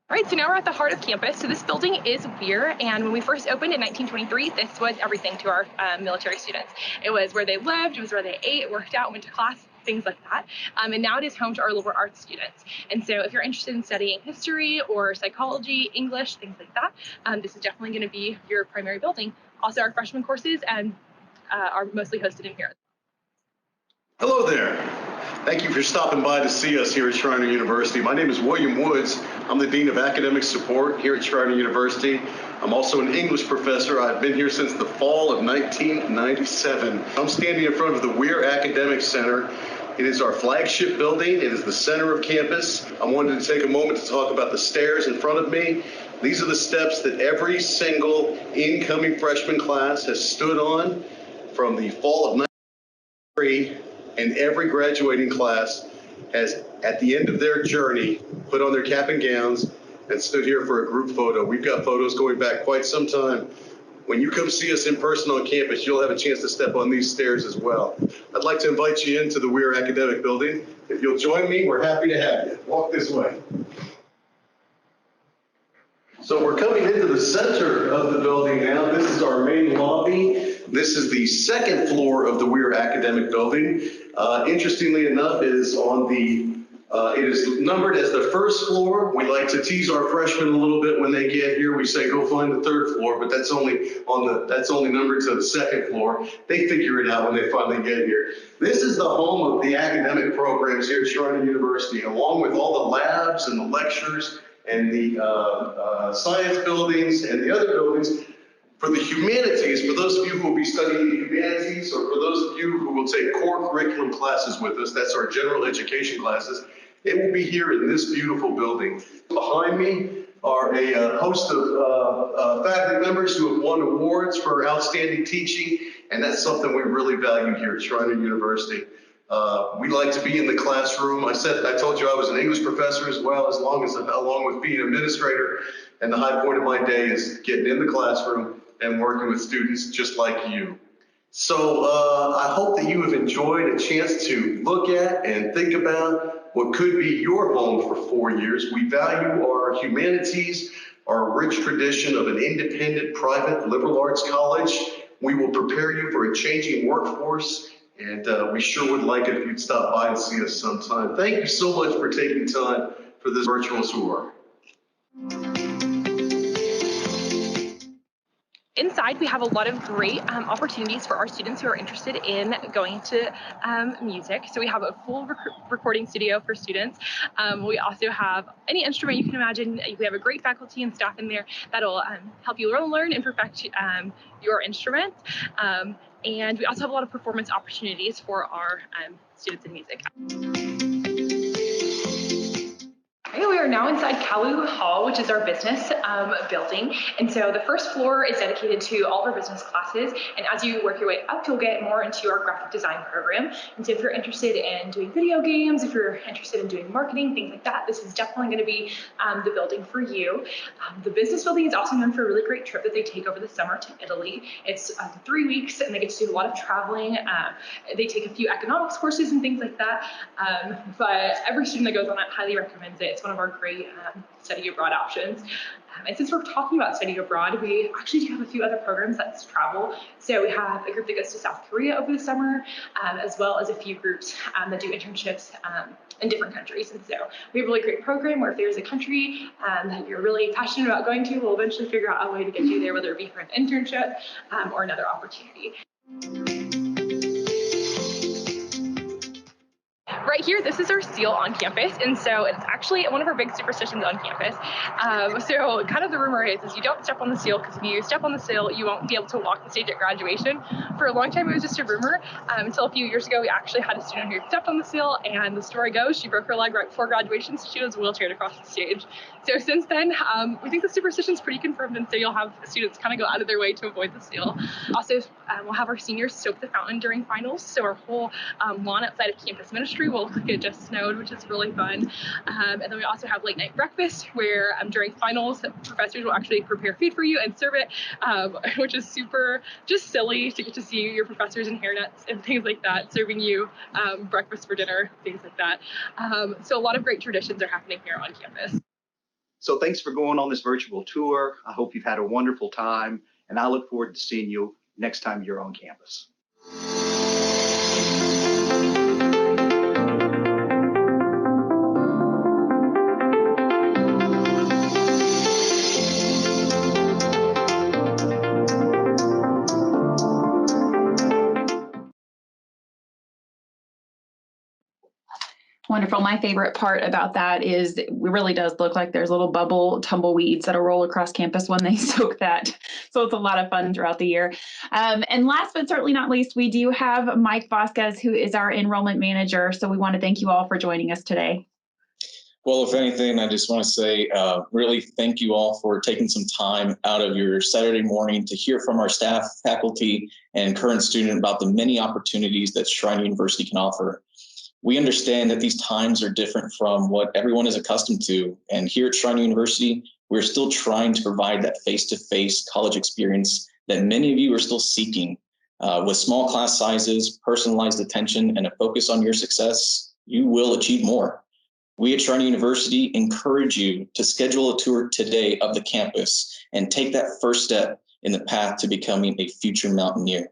All right, so now we're at the heart of campus. So this building is Weir, and when we first opened in 1923, this was everything to our military students. It was where they lived, it was where they ate, worked out, went to class, things like that. And now it is home to our liberal arts students. And so if you're interested in studying history or psychology, English, things like that, this is definitely going to be your primary building. Also, our freshman courses are mostly hosted in here. Hello there. Thank you for stopping by to see us here at Schreiner University. My name is William Woods. I'm the Dean of Academic Support here at Schreiner University. I'm also an English professor. I've been here since the fall of 1997. I'm standing in front of the Weir Academic Center. It is our flagship building. It is the center of campus. I wanted to take a moment to talk about the stairs in front of me. These are the steps that every single incoming freshman class has stood on from the fall of 1993. And every graduating class has, at the end of their journey, put on their cap and gowns and stood here for a group photo. We've got photos going back quite some time. When you come see us in person on campus, you'll have a chance to step on these stairs as well. I'd like to invite you into the Weir Academic Building. If you'll join me, we're happy to have you. Walk this way. So we're coming into the center of the building now. This is our main lobby. This is the second floor of the Weir Academic Building. Interestingly enough, it is numbered as the first floor. We like to tease our freshmen a little bit when they get here. We say, go find the third floor, but that's only numbered to the second floor. They figure it out when they finally get here. This is the home of the academic programs here at Schreiner University, along with all the labs and the lectures and the science buildings and the other buildings. For the humanities, for those of you who will be studying the humanities, or for those of you who will take core curriculum classes with us, that's our general education classes, it will be here in this beautiful building. Behind me are a host of faculty members who have won awards for outstanding teaching, and that's something we really value here at Schreiner University. We like to be in the classroom. I told you I was an English professor as well, along with being an administrator, and the high point of my day is getting in the classroom and working with students just like you. So I hope that you have enjoyed a chance to look at and think about what could be your home for 4 years. We value our humanities, our rich tradition of an independent, private, liberal arts college. We will prepare you for a changing workforce, and we sure would like it if you'd stop by and see us sometime. Thank you so much for taking time for this virtual tour. Inside, we have a lot of great opportunities for our students who are interested in going to music. So we have a full recording studio for students. We also have any instrument you can imagine. We have a great faculty and staff in there that'll help you learn and perfect your instrument. And we also have a lot of performance opportunities for our students in music. Okay, we are now inside Baldwin Hall, which is our business building. And so the first floor is dedicated to all of our business classes. And as you work your way up, you'll get more into our graphic design program. And so if you're interested in doing video games, if you're interested in doing marketing, things like that, this is definitely going to be the building for you. The business building is also known for a really great trip that they take over the summer to Italy. It's 3 weeks, and they get to do a lot of traveling. They take a few economics courses and things like that. But every student that goes on it highly recommends it. It's one of our great study abroad options. And since we're talking about study abroad, we actually do have a few other programs that's travel. So we have a group that goes to South Korea over the summer, as well as a few groups that do internships in different countries. And so we have a really great program where if there's a country that you're really passionate about going to, we'll eventually figure out a way to get you there, whether it be for an internship or another opportunity. right here, this is our seal on campus. And so it's actually one of our big superstitions on campus. So kind of the rumor is you don't step on the seal, because if you step on the seal, you won't be able to walk the stage at graduation. For a long time, it was just a rumor until a few years ago. We actually had a student who stepped on the seal, and the story goes she broke her leg right before graduation, so she was wheelchaired across the stage. So since then, we think the superstition is pretty confirmed, and so you'll have students kind of go out of their way to avoid the seal. Also, we'll have our seniors soak the fountain during finals, so our whole lawn outside of campus ministry will look like it just snowed, which is really fun. And then we also have late night breakfast, where during finals, professors will actually prepare food for you and serve it, which is super just silly to get to see your professors in hairnets and things like that, serving you breakfast for dinner, things like that. So a lot of great traditions are happening here on campus. So thanks for going on this virtual tour. I hope you've had a wonderful time, and I look forward to seeing you next time you're on campus. Wonderful. My favorite part about that is it really does look like there's little bubble tumbleweeds that'll roll across campus when they soak that. So it's a lot of fun throughout the year. And last but certainly not least, we do have Mike Vasquez, who is our enrollment manager. So we want to thank you all for joining us today. Well, if anything, I just want to say really thank you all for taking some time out of your Saturday morning to hear from our staff, faculty, and current student about the many opportunities that Schreiner University can offer. We understand that these times are different from what everyone is accustomed to. And here at Schreiner University, we're still trying to provide that face-to-face college experience that many of you are still seeking. With small class sizes, personalized attention, and a focus on your success, you will achieve more. We at Schreiner University encourage you to schedule a tour today of the campus and take that first step in the path to becoming a future mountaineer.